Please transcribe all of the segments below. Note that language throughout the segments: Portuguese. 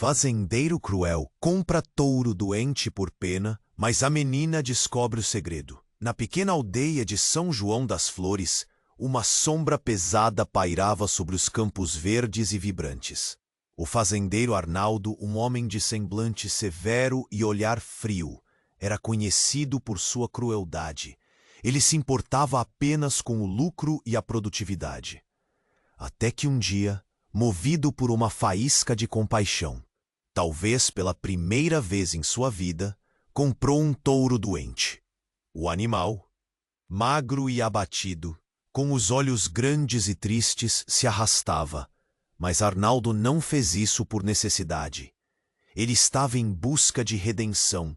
Fazendeiro cruel compra touro doente por pena, mas a menina descobre o segredo. Na pequena aldeia de São João das Flores, uma sombra pesada pairava sobre os campos verdes e vibrantes. O fazendeiro Arnaldo, um homem de semblante severo e olhar frio, era conhecido por sua crueldade. Ele se importava apenas com o lucro e a produtividade. Até que um dia, movido por uma faísca de compaixão, talvez pela primeira vez em sua vida, comprou um touro doente. O animal, magro e abatido, com os olhos grandes e tristes, se arrastava. Mas Arnaldo não fez isso por necessidade. Ele estava em busca de redenção,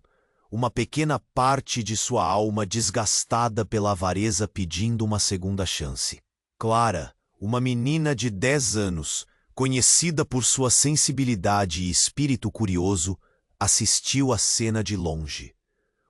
uma pequena parte de sua alma desgastada pela avareza pedindo uma segunda chance. Clara, uma menina de 10 anos, conhecida por sua sensibilidade e espírito curioso, assistiu à cena de longe.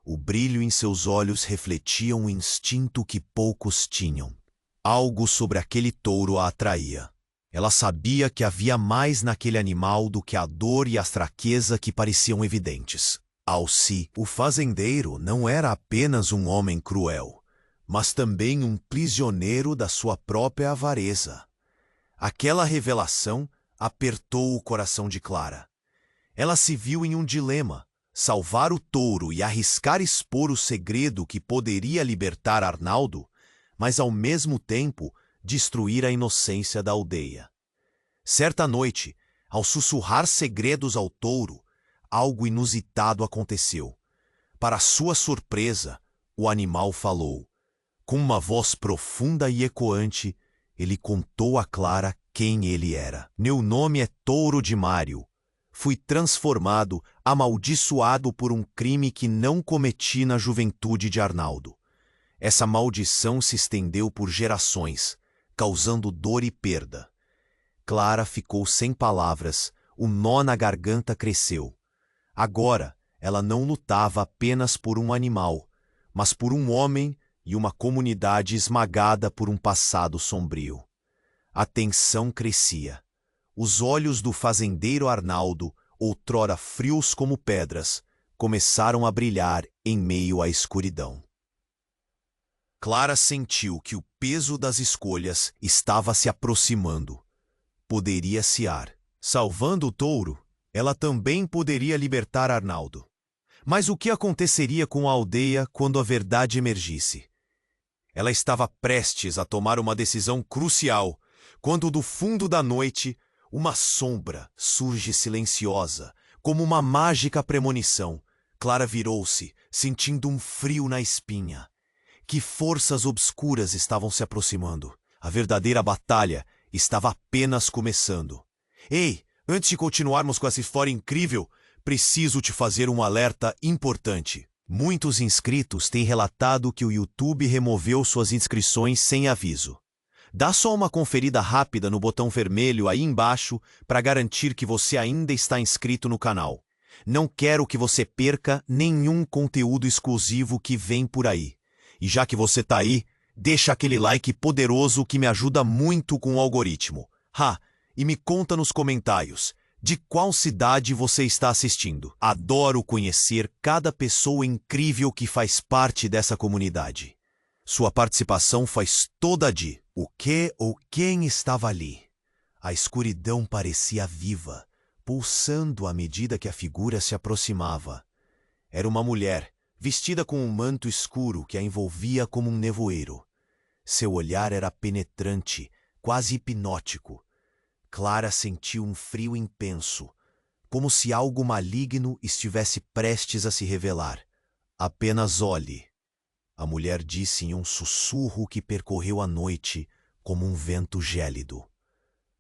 O brilho em seus olhos refletia um instinto que poucos tinham. Algo sobre aquele touro a atraía. Ela sabia que havia mais naquele animal do que a dor e a fraqueza que pareciam evidentes. Alci, o fazendeiro, não era apenas um homem cruel, mas também um prisioneiro da sua própria avareza. Aquela revelação apertou o coração de Clara. Ela se viu em um dilema: salvar o touro e arriscar expor o segredo que poderia libertar Arnaldo, mas ao mesmo tempo destruir a inocência da aldeia. Certa noite, ao sussurrar segredos ao touro, algo inusitado aconteceu. Para sua surpresa, o animal falou. Com uma voz profunda e ecoante, ele contou a Clara quem ele era. Meu nome é Touro de Mário. Fui transformado, amaldiçoado por um crime que não cometi na juventude de Arnaldo. Essa maldição se estendeu por gerações, causando dor e perda. Clara ficou sem palavras, o nó na garganta cresceu. Agora, ela não lutava apenas por um animal, mas por um homem e uma comunidade esmagada por um passado sombrio. A tensão crescia. Os olhos do fazendeiro Arnaldo, outrora frios como pedras, começaram a brilhar em meio à escuridão. Clara sentiu que o peso das escolhas estava se aproximando. Poderia cear. Salvando o touro, ela também poderia libertar Arnaldo. Mas o que aconteceria com a aldeia quando a verdade emergisse? Ela estava prestes a tomar uma decisão crucial, quando do fundo da noite, uma sombra surge silenciosa, como uma mágica premonição. Clara virou-se, sentindo um frio na espinha. Que forças obscuras estavam se aproximando. A verdadeira batalha estava apenas começando. Ei, antes de continuarmos com essa história incrível, preciso te fazer um alerta importante. Muitos inscritos têm relatado que o YouTube removeu suas inscrições sem aviso. Dá só uma conferida rápida no botão vermelho aí embaixo para garantir que você ainda está inscrito no canal. Não quero que você perca nenhum conteúdo exclusivo que vem por aí. E já que você tá aí, deixa aquele like poderoso que me ajuda muito com o algoritmo. E me conta nos comentários de qual cidade você está assistindo. Adoro conhecer cada pessoa incrível que faz parte dessa comunidade. Sua participação faz toda a diferença. O que ou quem estava ali? A escuridão parecia viva, pulsando à medida que a figura se aproximava. Era uma mulher, vestida com um manto escuro que a envolvia como um nevoeiro. Seu olhar era penetrante, quase hipnótico. Clara sentiu um frio intenso, como se algo maligno estivesse prestes a se revelar. Apenas olhe. A mulher disse em um sussurro que percorreu a noite como um vento gélido.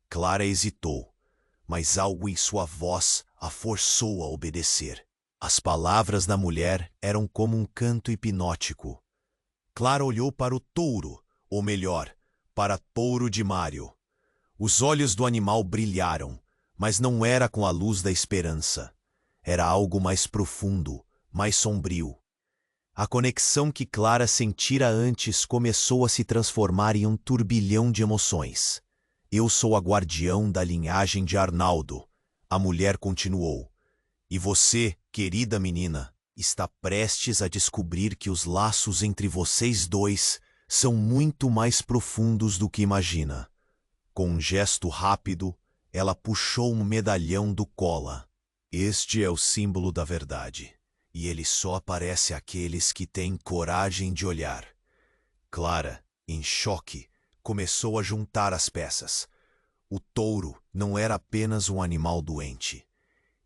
Clara hesitou, mas algo em sua voz a forçou a obedecer. As palavras da mulher eram como um canto hipnótico. Clara olhou para o touro, ou melhor, para Touro de Mário. Os olhos do animal brilharam, mas não era com a luz da esperança. Era algo mais profundo, mais sombrio. A conexão que Clara sentira antes começou a se transformar em um turbilhão de emoções. Eu sou a guardião da linhagem de Arnaldo, A mulher continuou. E você, querida menina, está prestes a descobrir que os laços entre vocês dois são muito mais profundos do que imagina. Com um gesto rápido, ela puxou um medalhão do cola. Este é o símbolo da verdade, e ele só aparece àqueles que têm coragem de olhar. Clara, em choque, começou a juntar as peças. O touro não era apenas um animal doente.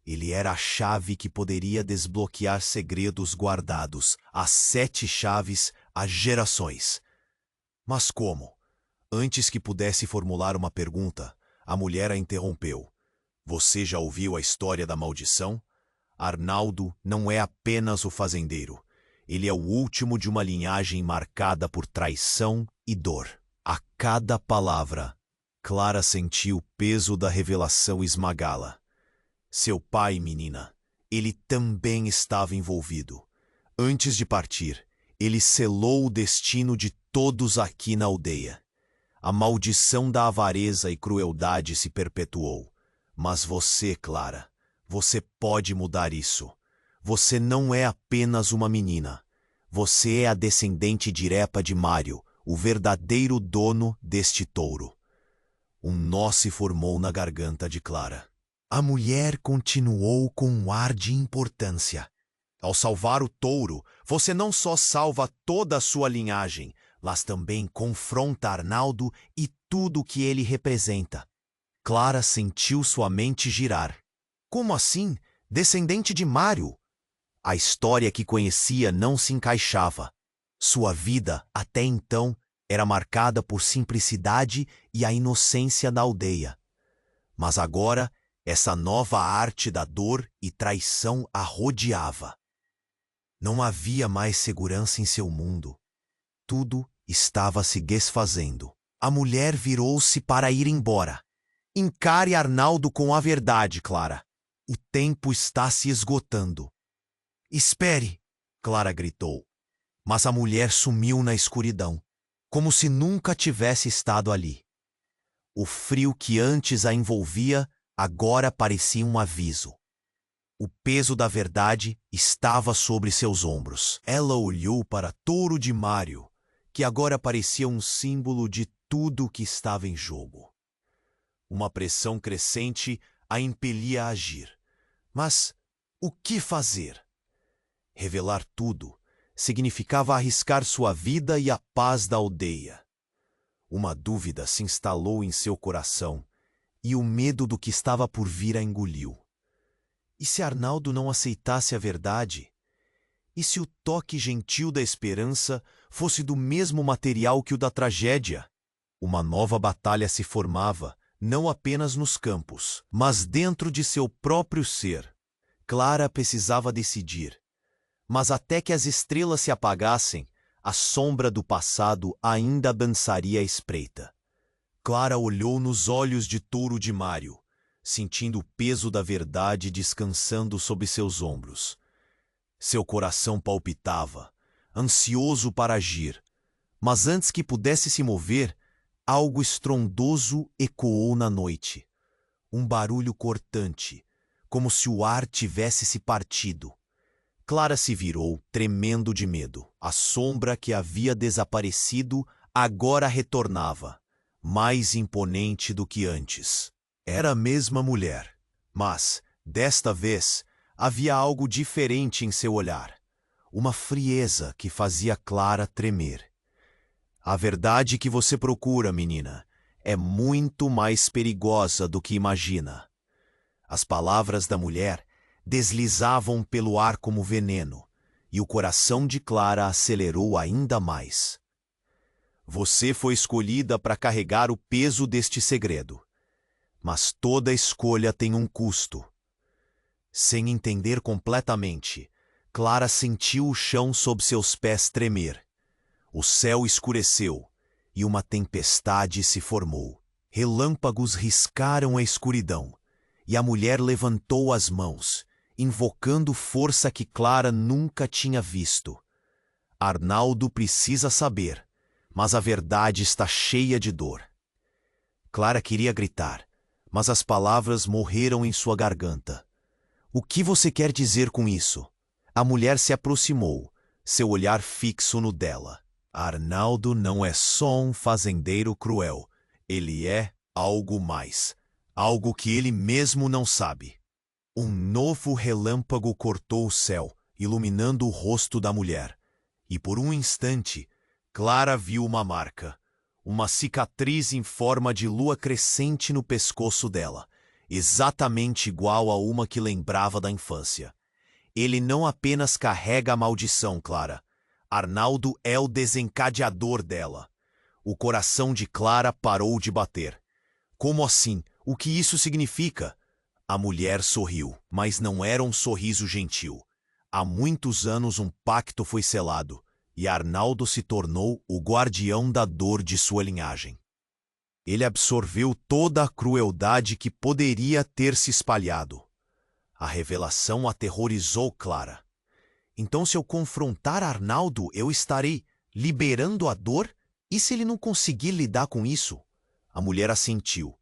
Ele era a chave que poderia desbloquear segredos guardados há 7 chaves há gerações. Mas como? Antes que pudesse formular uma pergunta, a mulher a interrompeu. Você já ouviu a história da maldição? Arnaldo não é apenas o fazendeiro. Ele é o último de uma linhagem marcada por traição e dor. A cada palavra, Clara sentiu o peso da revelação esmagá-la. Seu pai, menina, ele também estava envolvido. Antes de partir, ele selou o destino de todos aqui na aldeia. A maldição da avareza e crueldade se perpetuou. Mas você, Clara, você pode mudar isso. Você não é apenas uma menina. Você é a descendente direta de Mário, o verdadeiro dono deste touro. Um nó se formou na garganta de Clara. A mulher continuou com um ar de importância. Ao salvar o touro, você não só salva toda a sua linhagem, mas também confronta Arnaldo e tudo o que ele representa. Clara sentiu sua mente girar. Como assim? Descendente de Mário? A história que conhecia não se encaixava. Sua vida, até então, era marcada por simplicidade e a inocência da aldeia. Mas agora, essa nova arte da dor e traição a rodeava. Não havia mais segurança em seu mundo. Tudo estava se desfazendo. A mulher virou-se para ir embora. Encare Arnaldo com a verdade, Clara. O tempo está se esgotando. Espere, Clara gritou. Mas a mulher sumiu na escuridão, como se nunca tivesse estado ali. O frio que antes a envolvia agora parecia um aviso. O peso da verdade estava sobre seus ombros. Ela olhou para Touro de Mário, que agora parecia um símbolo de tudo o que estava em jogo. Uma pressão crescente a impelia a agir. Mas o que fazer? Revelar tudo significava arriscar sua vida e a paz da aldeia. Uma dúvida se instalou em seu coração e o medo do que estava por vir a engoliu. E se Arnaldo não aceitasse a verdade? E se o toque gentil da esperança fosse do mesmo material que o da tragédia? Uma nova batalha se formava, não apenas nos campos, mas dentro de seu próprio ser. Clara precisava decidir. Mas até que as estrelas se apagassem, a sombra do passado ainda dançaria à espreita. Clara olhou nos olhos de Touro de Mário, sentindo o peso da verdade descansando sobre seus ombros. Seu coração palpitava, ansioso para agir, mas antes que pudesse se mover, algo estrondoso ecoou na noite. Um barulho cortante, como se o ar tivesse se partido. Clara se virou, tremendo de medo. A sombra que havia desaparecido agora retornava, mais imponente do que antes. Era a mesma mulher, mas, desta vez, havia algo diferente em seu olhar. Uma frieza que fazia Clara tremer. A verdade que você procura, menina, é muito mais perigosa do que imagina. As palavras da mulher deslizavam pelo ar como veneno, e o coração de Clara acelerou ainda mais. Você foi escolhida para carregar o peso deste segredo. Mas toda escolha tem um custo. Sem entender completamente, Clara sentiu o chão sob seus pés tremer. O céu escureceu e uma tempestade se formou. Relâmpagos riscaram a escuridão e a mulher levantou as mãos, invocando força que Clara nunca tinha visto. Arnaldo precisa saber, mas a verdade está cheia de dor. Clara queria gritar, mas as palavras morreram em sua garganta. O que você quer dizer com isso? A mulher se aproximou, seu olhar fixo no dela. Arnaldo não é só um fazendeiro cruel. Ele é algo mais. Algo que ele mesmo não sabe. Um novo relâmpago cortou o céu, iluminando o rosto da mulher. E por um instante, Clara viu uma marca. Uma cicatriz em forma de lua crescente no pescoço dela, exatamente igual a uma que lembrava da infância. Ele não apenas carrega a maldição, Clara. Arnaldo é o desencadeador dela. O coração de Clara parou de bater. Como assim? O que isso significa? A mulher sorriu, mas não era um sorriso gentil. Há muitos anos um pacto foi selado, e Arnaldo se tornou o guardião da dor de sua linhagem. Ele absorveu toda a crueldade que poderia ter se espalhado. A revelação aterrorizou Clara. Então, se eu confrontar Arnaldo, eu estarei liberando a dor? E se ele não conseguir lidar com isso? A mulher assentiu,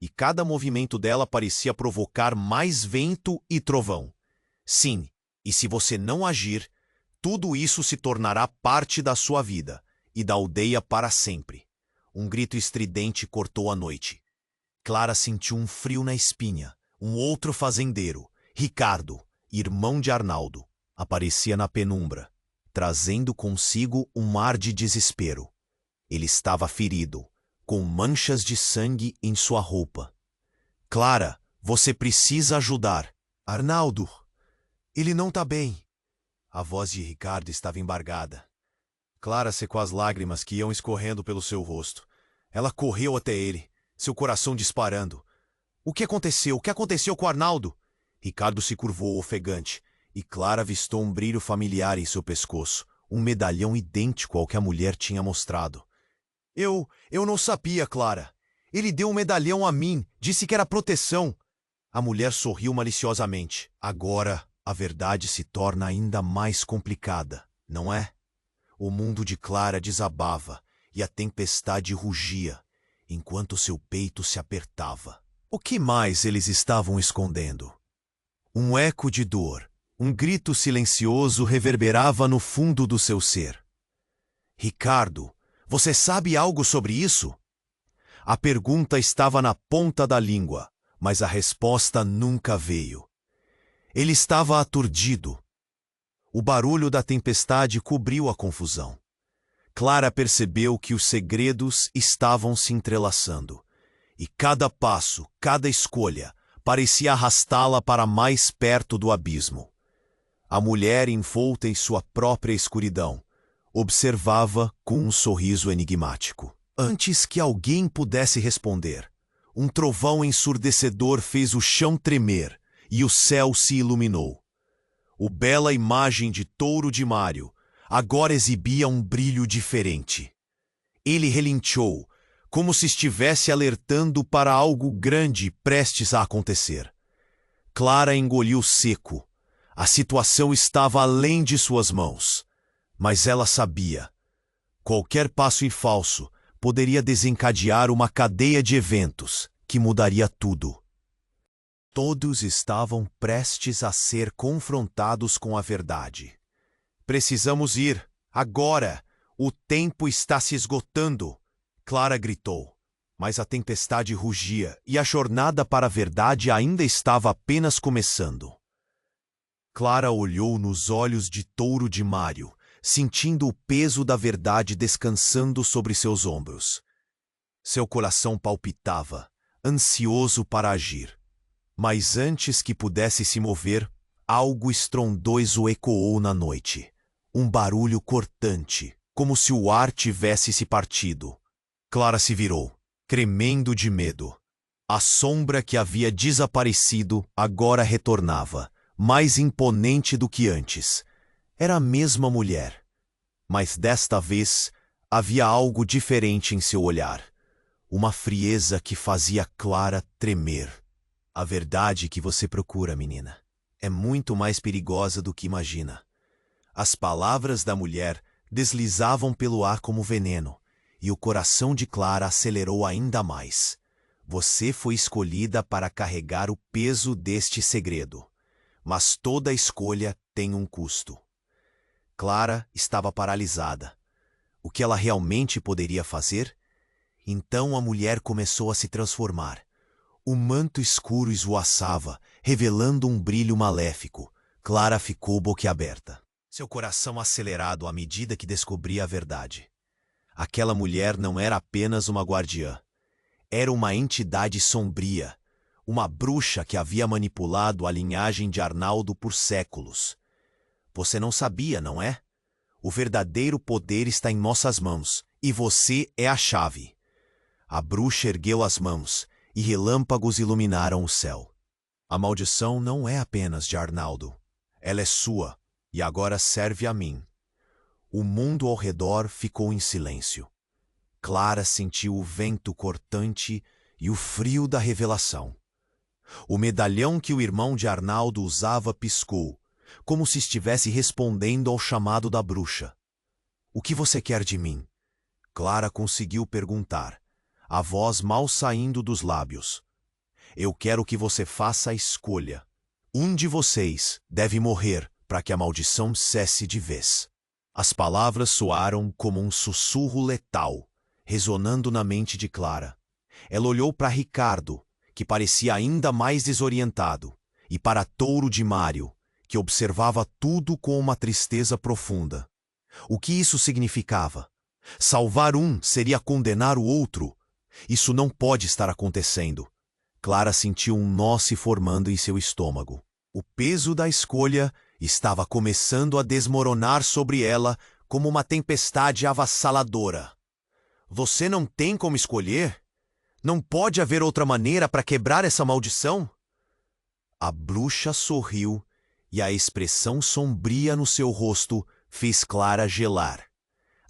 e cada movimento dela parecia provocar mais vento e trovão. Sim, e se você não agir, tudo isso se tornará parte da sua vida e da aldeia para sempre. Um grito estridente cortou a noite. Clara sentiu um frio na espinha. Um outro fazendeiro, Ricardo, irmão de Arnaldo, aparecia na penumbra, trazendo consigo um ar de desespero. Ele estava ferido, com manchas de sangue em sua roupa. Clara, você precisa ajudar. Arnaldo, ele não está bem. A voz de Ricardo estava embargada. Clara secou as lágrimas que iam escorrendo pelo seu rosto. Ela correu até ele, seu coração disparando. O que aconteceu? O que aconteceu com Arnaldo? Ricardo se curvou ofegante, e Clara avistou um brilho familiar em seu pescoço, um medalhão idêntico ao que a mulher tinha mostrado. Eu não sabia, Clara. Ele deu um medalhão a mim, disse que era proteção. A mulher sorriu maliciosamente. Agora, a verdade se torna ainda mais complicada, não é? O mundo de Clara desabava e a tempestade rugia, enquanto seu peito se apertava. O que mais eles estavam escondendo? Um eco de dor, um grito silencioso reverberava no fundo do seu ser. Ricardo, você sabe algo sobre isso? A pergunta estava na ponta da língua, mas a resposta nunca veio. Ele estava aturdido. O barulho da tempestade cobriu a confusão. Clara percebeu que os segredos estavam se entrelaçando, e cada passo, cada escolha, parecia arrastá-la para mais perto do abismo. A mulher, envolta em sua própria escuridão, observava com um sorriso enigmático. Antes que alguém pudesse responder, um trovão ensurdecedor fez o chão tremer e o céu se iluminou. O bela imagem de touro de Mário agora exibia um brilho diferente. Ele relinchou, como se estivesse alertando para algo grande prestes a acontecer. Clara engoliu seco. A situação estava além de suas mãos. Mas ela sabia. Qualquer passo em falso poderia desencadear uma cadeia de eventos que mudaria tudo. Todos estavam prestes a ser confrontados com a verdade. Precisamos ir, agora! O tempo está se esgotando! Clara gritou. Mas a tempestade rugia e a jornada para a verdade ainda estava apenas começando. Clara olhou nos olhos de touro de Mário, sentindo o peso da verdade descansando sobre seus ombros. Seu coração palpitava, ansioso para agir. Mas antes que pudesse se mover, algo estrondoso ecoou na noite. Um barulho cortante, como se o ar tivesse se partido. Clara se virou, tremendo de medo. A sombra que havia desaparecido agora retornava, mais imponente do que antes. Era a mesma mulher, mas desta vez havia algo diferente em seu olhar. Uma frieza que fazia Clara tremer. A verdade que você procura, menina, é muito mais perigosa do que imagina. As palavras da mulher deslizavam pelo ar como veneno, e o coração de Clara acelerou ainda mais. Você foi escolhida para carregar o peso deste segredo. Mas toda escolha tem um custo. Clara estava paralisada. O que ela realmente poderia fazer? Então a mulher começou a se transformar. O manto escuro esvoaçava, revelando um brilho maléfico. Clara ficou boquiaberta. Seu coração acelerado à medida que descobria a verdade. Aquela mulher não era apenas uma guardiã. Era uma entidade sombria, uma bruxa que havia manipulado a linhagem de Arnaldo por séculos. Você não sabia, não é? O verdadeiro poder está em nossas mãos, e você é a chave. A bruxa ergueu as mãos, e relâmpagos iluminaram o céu. A maldição não é apenas de Arnaldo. Ela é sua, e agora serve a mim. O mundo ao redor ficou em silêncio. Clara sentiu o vento cortante e o frio da revelação. O medalhão que o irmão de Arnaldo usava piscou, como se estivesse respondendo ao chamado da bruxa. O que você quer de mim? Clara conseguiu perguntar, a voz mal saindo dos lábios. Eu quero que você faça a escolha. Um de vocês deve morrer para que a maldição cesse de vez. As palavras soaram como um sussurro letal, ressonando na mente de Clara. Ela olhou para Ricardo, que parecia ainda mais desorientado, e para Touro de Mário, que observava tudo com uma tristeza profunda. O que isso significava? Salvar um seria condenar o outro? Isso não pode estar acontecendo. Clara sentiu um nó se formando em seu estômago. O peso da escolha estava começando a desmoronar sobre ela como uma tempestade avassaladora. Você não tem como escolher? Não pode haver outra maneira para quebrar essa maldição? A bruxa sorriu e a expressão sombria no seu rosto fez Clara gelar.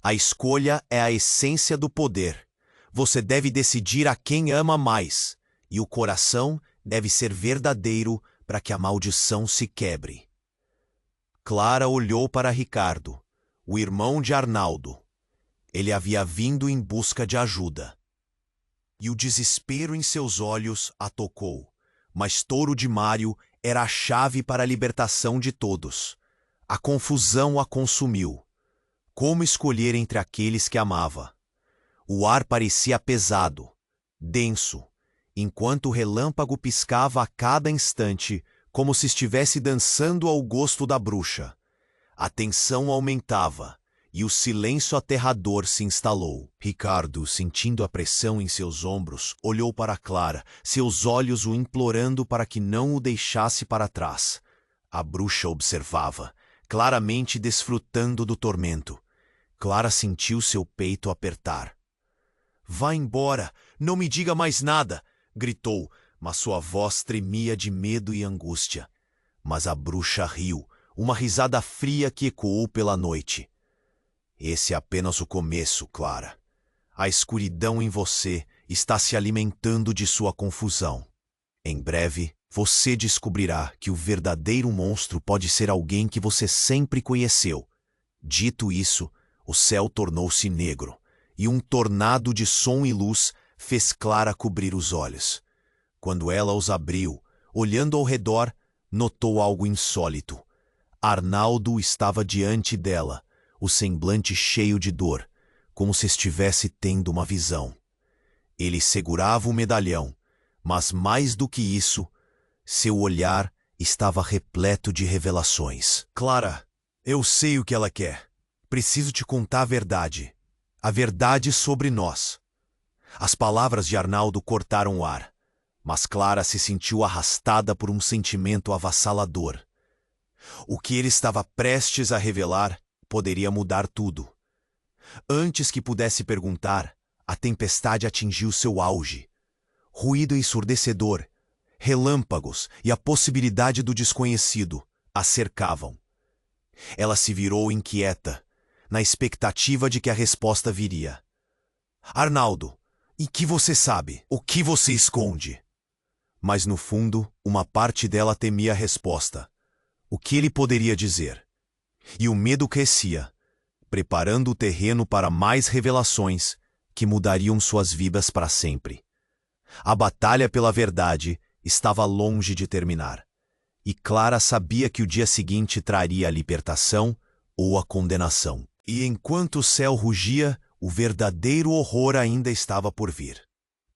A escolha é a essência do poder. Você deve decidir a quem ama mais, e o coração deve ser verdadeiro para que a maldição se quebre. Clara olhou para Ricardo, o irmão de Arnaldo. Ele havia vindo em busca de ajuda. E o desespero em seus olhos a tocou. Mas Touro de Mário era a chave para a libertação de todos. A confusão a consumiu. Como escolher entre aqueles que amava? O ar parecia pesado, denso, enquanto o relâmpago piscava a cada instante, como se estivesse dançando ao gosto da bruxa. A tensão aumentava. E o silêncio aterrador se instalou. Ricardo, sentindo a pressão em seus ombros, olhou para Clara, seus olhos o implorando para que não o deixasse para trás. A bruxa observava, claramente desfrutando do tormento. Clara sentiu seu peito apertar. Vá embora, não me diga mais nada, gritou, mas sua voz tremia de medo e angústia. Mas a bruxa riu, uma risada fria que ecoou pela noite. Esse é apenas o começo, Clara. A escuridão em você está se alimentando de sua confusão. Em breve, você descobrirá que o verdadeiro monstro pode ser alguém que você sempre conheceu. Dito isso, o céu tornou-se negro, e um tornado de som e luz fez Clara cobrir os olhos. Quando ela os abriu, olhando ao redor, notou algo insólito. Arnaldo estava diante dela, o semblante cheio de dor, como se estivesse tendo uma visão. Ele segurava o medalhão, mas mais do que isso, seu olhar estava repleto de revelações. Clara, eu sei o que ela quer. Preciso te contar a verdade. A verdade sobre nós. As palavras de Arnaldo cortaram o ar, mas Clara se sentiu arrastada por um sentimento avassalador. O que ele estava prestes a revelar poderia mudar tudo. Antes que pudesse perguntar, a tempestade atingiu seu auge. Ruído ensurdecedor, relâmpagos e a possibilidade do desconhecido a cercavam. Ela se virou inquieta, na expectativa de que a resposta viria. Arnaldo, e que você sabe? O que você esconde? Mas no fundo, uma parte dela temia a resposta. O que ele poderia dizer? E o medo crescia, preparando o terreno para mais revelações que mudariam suas vidas para sempre. A batalha pela verdade estava longe de terminar. E Clara sabia que o dia seguinte traria a libertação ou a condenação. E enquanto o céu rugia, o verdadeiro horror ainda estava por vir.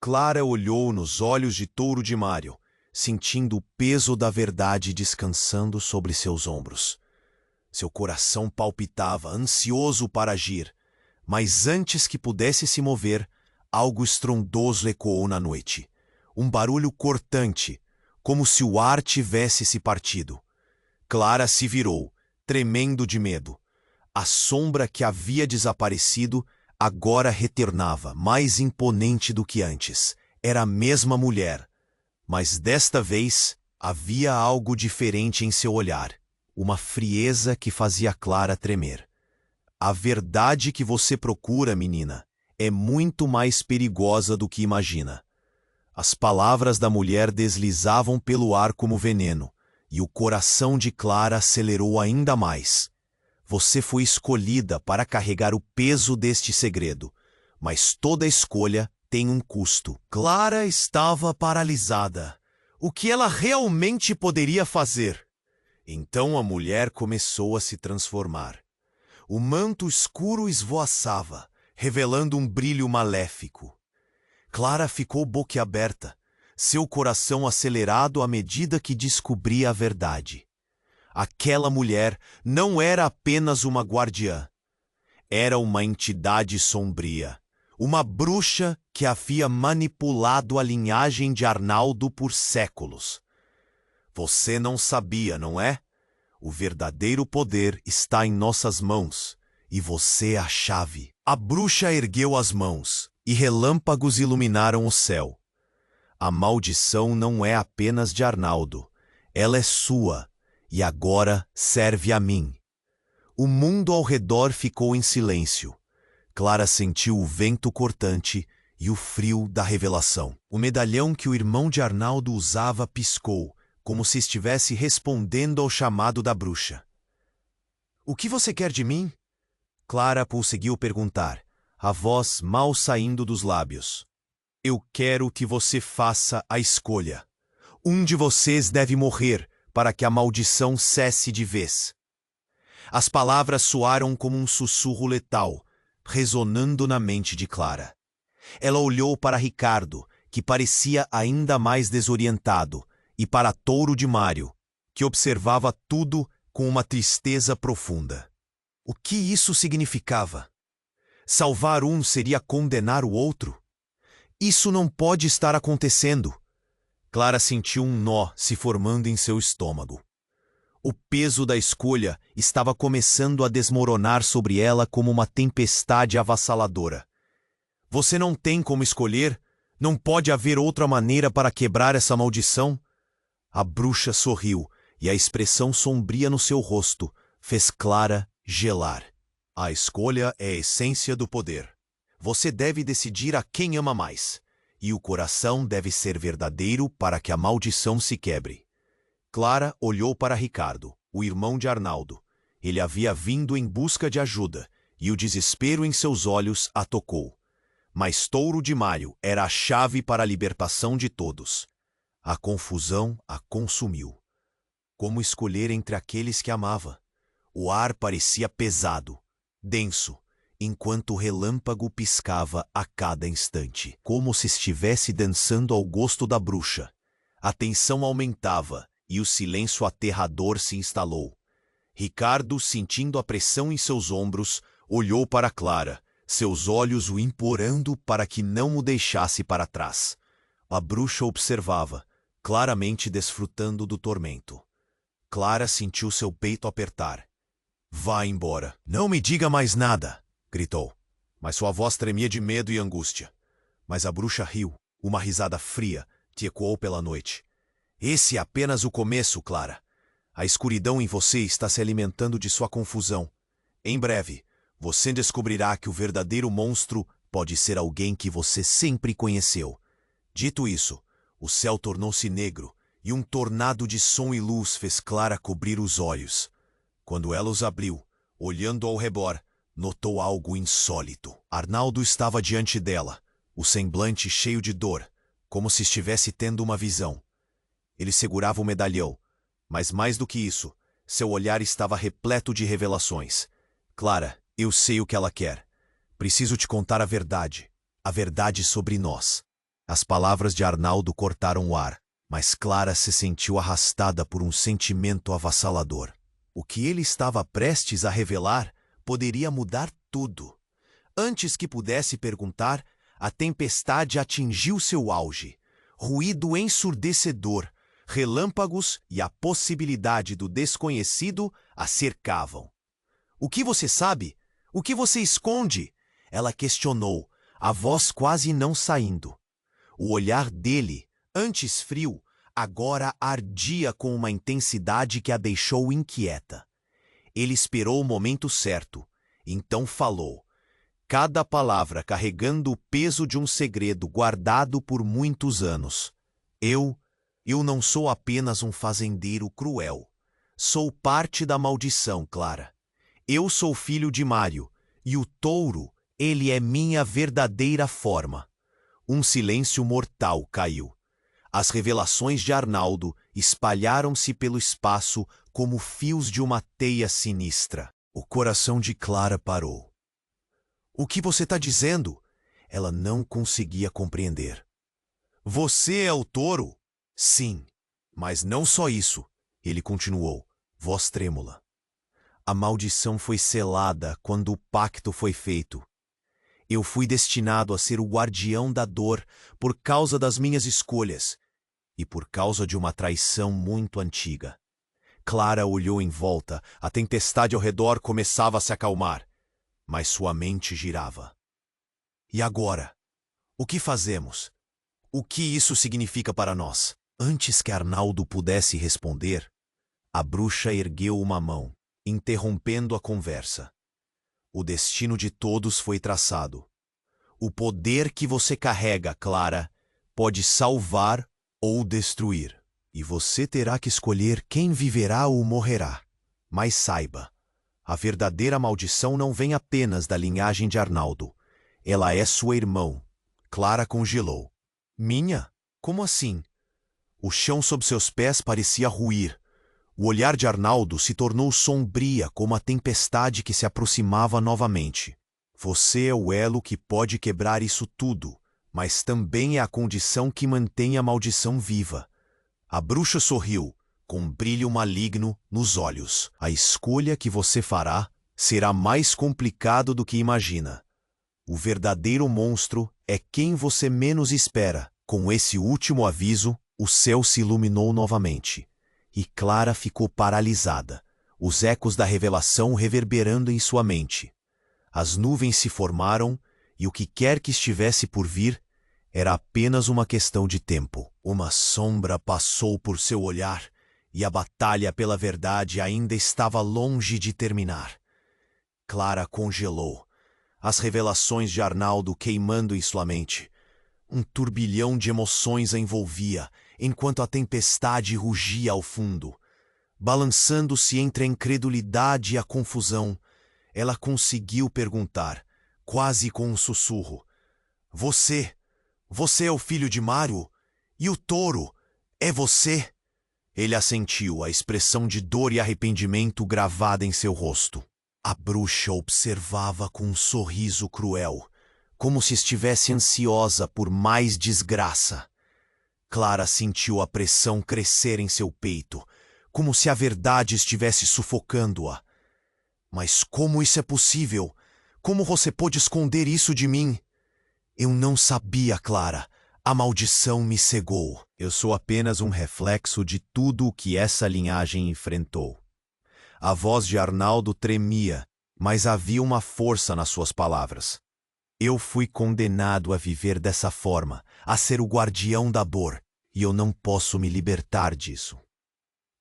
Clara olhou nos olhos de Touro de Mário, sentindo o peso da verdade descansando sobre seus ombros. Seu coração palpitava, ansioso para agir, mas antes que pudesse se mover, algo estrondoso ecoou na noite. Um barulho cortante, como se o ar tivesse se partido. Clara se virou, tremendo de medo. A sombra que havia desaparecido agora retornava, mais imponente do que antes. Era a mesma mulher, mas desta vez havia algo diferente em seu olhar, uma frieza que fazia Clara tremer. A verdade que você procura, menina, é muito mais perigosa do que imagina. As palavras da mulher deslizavam pelo ar como veneno, e o coração de Clara acelerou ainda mais. Você foi escolhida para carregar o peso deste segredo, mas toda escolha tem um custo. Clara estava paralisada. O que ela realmente poderia fazer? Então a mulher começou a se transformar. O manto escuro esvoaçava, revelando um brilho maléfico. Clara ficou boquiaberta, seu coração acelerado à medida que descobria a verdade. Aquela mulher não era apenas uma guardiã. Era uma entidade sombria, uma bruxa que havia manipulado a linhagem de Arnaldo por séculos. Você não sabia, não é? O verdadeiro poder está em nossas mãos, e você é a chave. A bruxa ergueu as mãos, e relâmpagos iluminaram o céu. A maldição não é apenas de Arnaldo, ela é sua, e agora serve a mim. O mundo ao redor ficou em silêncio. Clara sentiu o vento cortante e o frio da revelação. O medalhão que o irmão de Arnaldo usava piscou, como se estivesse respondendo ao chamado da bruxa. "O que você quer de mim?" Clara conseguiu perguntar, a voz mal saindo dos lábios. "Eu quero que você faça a escolha. Um de vocês deve morrer para que a maldição cesse de vez." As palavras soaram como um sussurro letal, ressonando na mente de Clara. Ela olhou para Ricardo, que parecia ainda mais desorientado, e para Touro de Mário, que observava tudo com uma tristeza profunda. O que isso significava? Salvar um seria condenar o outro? Isso não pode estar acontecendo. Clara sentiu um nó se formando em seu estômago. O peso da escolha estava começando a desmoronar sobre ela como uma tempestade avassaladora. Você não tem como escolher? Não pode haver outra maneira para quebrar essa maldição? A bruxa sorriu, e a expressão sombria no seu rosto fez Clara gelar. A escolha é a essência do poder. Você deve decidir a quem ama mais, e o coração deve ser verdadeiro para que a maldição se quebre. Clara olhou para Ricardo, o irmão de Arnaldo. Ele havia vindo em busca de ajuda, e o desespero em seus olhos a tocou. Mas Touro de Mário era a chave para a libertação de todos. A confusão a consumiu. Como escolher entre aqueles que amava? O ar parecia pesado, denso, enquanto o relâmpago piscava a cada instante, como se estivesse dançando ao gosto da bruxa. A tensão aumentava e o silêncio aterrador se instalou. Ricardo, sentindo a pressão em seus ombros, olhou para Clara, seus olhos o implorando para que não o deixasse para trás. A bruxa observava, claramente desfrutando do tormento. Clara sentiu seu peito apertar. "Vá embora. Não me diga mais nada!" gritou. Mas sua voz tremia de medo e angústia. Mas a bruxa riu, uma risada fria que ecoou pela noite. "Esse é apenas o começo, Clara. A escuridão em você está se alimentando de sua confusão. Em breve, você descobrirá que o verdadeiro monstro pode ser alguém que você sempre conheceu." Dito isso, o céu tornou-se negro e um tornado de som e luz fez Clara cobrir os olhos. Quando ela os abriu, olhando ao redor, notou algo insólito. Arnaldo estava diante dela, o semblante cheio de dor, como se estivesse tendo uma visão. Ele segurava o medalhão, mas mais do que isso, seu olhar estava repleto de revelações. Clara, eu sei o que ela quer. Preciso te contar a verdade sobre nós. As palavras de Arnaldo cortaram o ar, mas Clara se sentiu arrastada por um sentimento avassalador. O que ele estava prestes a revelar poderia mudar tudo. Antes que pudesse perguntar, a tempestade atingiu seu auge. Ruído ensurdecedor, relâmpagos e a possibilidade do desconhecido a cercavam. O que você sabe? O que você esconde? Ela questionou, a voz quase não saindo. O olhar dele, antes frio, agora ardia com uma intensidade que a deixou inquieta. Ele esperou o momento certo, então falou, cada palavra carregando o peso de um segredo guardado por muitos anos. Eu não sou apenas um fazendeiro cruel. Sou parte da maldição, Clara. Eu sou filho de Mário, e o touro, ele é minha verdadeira forma. Um silêncio mortal caiu. As revelações de Arnaldo espalharam-se pelo espaço como fios de uma teia sinistra. O coração de Clara parou. O que você está dizendo? Ela não conseguia compreender. Você é o touro? Sim, mas não só isso, ele continuou, voz trêmula. A maldição foi selada quando o pacto foi feito. Eu fui destinado a ser o guardião da dor por causa das minhas escolhas e por causa de uma traição muito antiga. Clara olhou em volta, a tempestade ao redor começava a se acalmar, mas sua mente girava. E agora? O que fazemos? O que isso significa para nós? Antes que Arnaldo pudesse responder, a bruxa ergueu uma mão, interrompendo a conversa. O destino de todos foi traçado. O poder que você carrega, Clara, pode salvar ou destruir. E você terá que escolher quem viverá ou morrerá. Mas saiba, a verdadeira maldição não vem apenas da linhagem de Arnaldo. Ela é sua irmã. Clara congelou. Minha? Como assim? O chão sob seus pés parecia ruir. O olhar de Arnaldo se tornou sombria como a tempestade que se aproximava novamente. Você é o elo que pode quebrar isso tudo, mas também é a condição que mantém a maldição viva. A bruxa sorriu, com um brilho maligno nos olhos. A escolha que você fará será mais complicado do que imagina. O verdadeiro monstro é quem você menos espera. Com esse último aviso, o céu se iluminou novamente. E Clara ficou paralisada, os ecos da revelação reverberando em sua mente. As nuvens se formaram e o que quer que estivesse por vir era apenas uma questão de tempo. Uma sombra passou por seu olhar e a batalha pela verdade ainda estava longe de terminar. Clara congelou, as revelações de Arnaldo queimando em sua mente. Um turbilhão de emoções a envolvia, enquanto a tempestade rugia ao fundo. Balançando-se entre a incredulidade e a confusão, ela conseguiu perguntar, quase com um sussurro, Você é o filho de Mário? E o touro, é você? Ele assentiu, a expressão de dor e arrependimento gravada em seu rosto. A bruxa observava com um sorriso cruel, como se estivesse ansiosa por mais desgraça. Clara sentiu a pressão crescer em seu peito, como se a verdade estivesse sufocando-a. Mas como isso é possível? Como você pôde esconder isso de mim? Eu não sabia, Clara. A maldição me cegou. Eu sou apenas um reflexo de tudo o que essa linhagem enfrentou. A voz de Arnaldo tremia, mas havia uma força nas suas palavras. Eu fui condenado a viver dessa forma, a ser o guardião da dor, e eu não posso me libertar disso.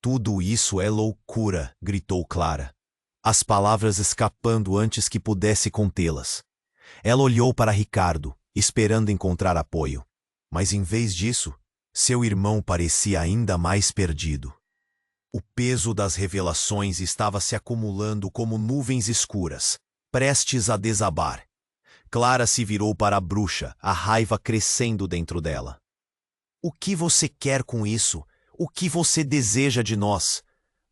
Tudo isso é loucura, gritou Clara, as palavras escapando antes que pudesse contê-las. Ela olhou para Ricardo, esperando encontrar apoio, mas em vez disso, seu irmão parecia ainda mais perdido. O peso das revelações estava se acumulando como nuvens escuras, prestes a desabar. Clara se virou para a bruxa, a raiva crescendo dentro dela. O que você quer com isso? O que você deseja de nós?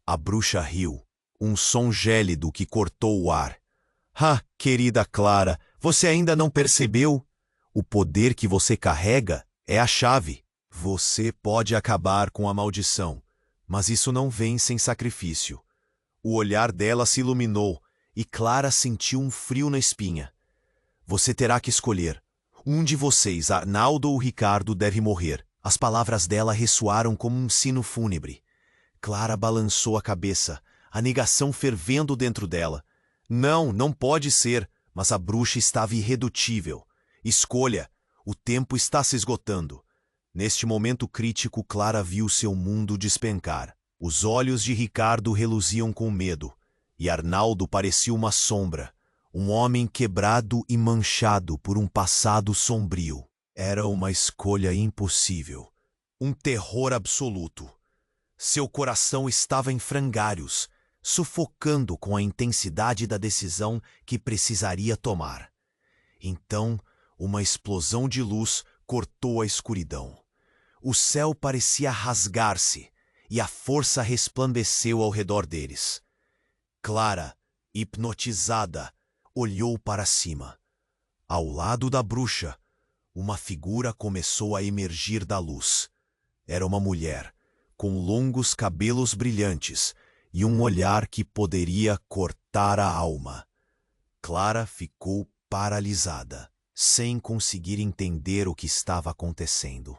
A bruxa riu, um som gélido que cortou o ar. Ah, querida Clara, você ainda não percebeu? O poder que você carrega é a chave. Você pode acabar com a maldição, mas isso não vem sem sacrifício. O olhar dela se iluminou e Clara sentiu um frio na espinha. Você terá que escolher. Um de vocês, Arnaldo ou Ricardo, deve morrer. As palavras dela ressoaram como um sino fúnebre. Clara balançou a cabeça, a negação fervendo dentro dela. Não, não pode ser, mas a bruxa estava irredutível. Escolha, o tempo está se esgotando. Neste momento crítico, Clara viu seu mundo despencar. Os olhos de Ricardo reluziam com medo, e Arnaldo parecia uma sombra, um homem quebrado e manchado por um passado sombrio. Era uma escolha impossível, um terror absoluto. Seu coração estava em frangalhos, sufocando com a intensidade da decisão que precisaria tomar. Então, uma explosão de luz cortou a escuridão. O céu parecia rasgar-se, e a força resplandeceu ao redor deles. Clara, hipnotizada, olhou para cima. Ao lado da bruxa, uma figura começou a emergir da luz. Era uma mulher, com longos cabelos brilhantes e um olhar que poderia cortar a alma. Clara ficou paralisada, sem conseguir entender o que estava acontecendo.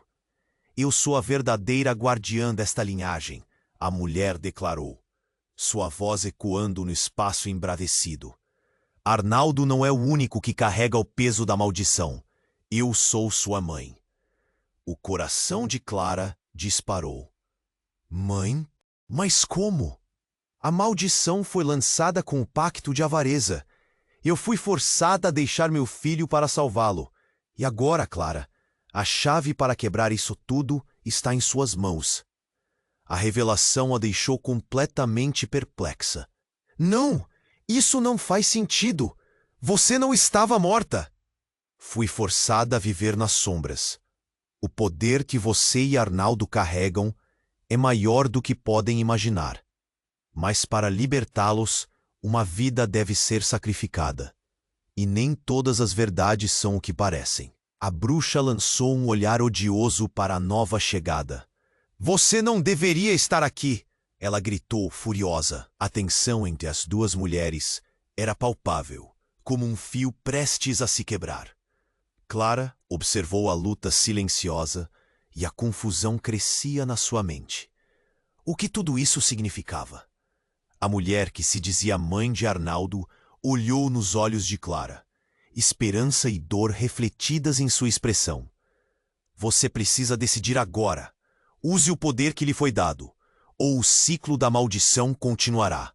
Eu sou a verdadeira guardiã desta linhagem, a mulher declarou, sua voz ecoando no espaço embravecido. Arnaldo não é o único que carrega o peso da maldição. Eu sou sua mãe. O coração de Clara disparou. Mãe? Mas como? A maldição foi lançada com o pacto de avareza. Eu fui forçada a deixar meu filho para salvá-lo. E agora, Clara, a chave para quebrar isso tudo está em suas mãos. A revelação a deixou completamente perplexa. Não! Isso não faz sentido! Você não estava morta! Fui forçada a viver nas sombras. O poder que você e Arnaldo carregam é maior do que podem imaginar. Mas para libertá-los, uma vida deve ser sacrificada. E nem todas as verdades são o que parecem. A bruxa lançou um olhar odioso para a nova chegada. Você não deveria estar aqui! Ela gritou, furiosa. A tensão entre as duas mulheres era palpável, como um fio prestes a se quebrar. Clara observou a luta silenciosa e a confusão crescia na sua mente. O que tudo isso significava? A mulher que se dizia mãe de Arnaldo olhou nos olhos de Clara, esperança e dor refletidas em sua expressão. Você precisa decidir agora. Use o poder que lhe foi dado, ou o ciclo da maldição continuará.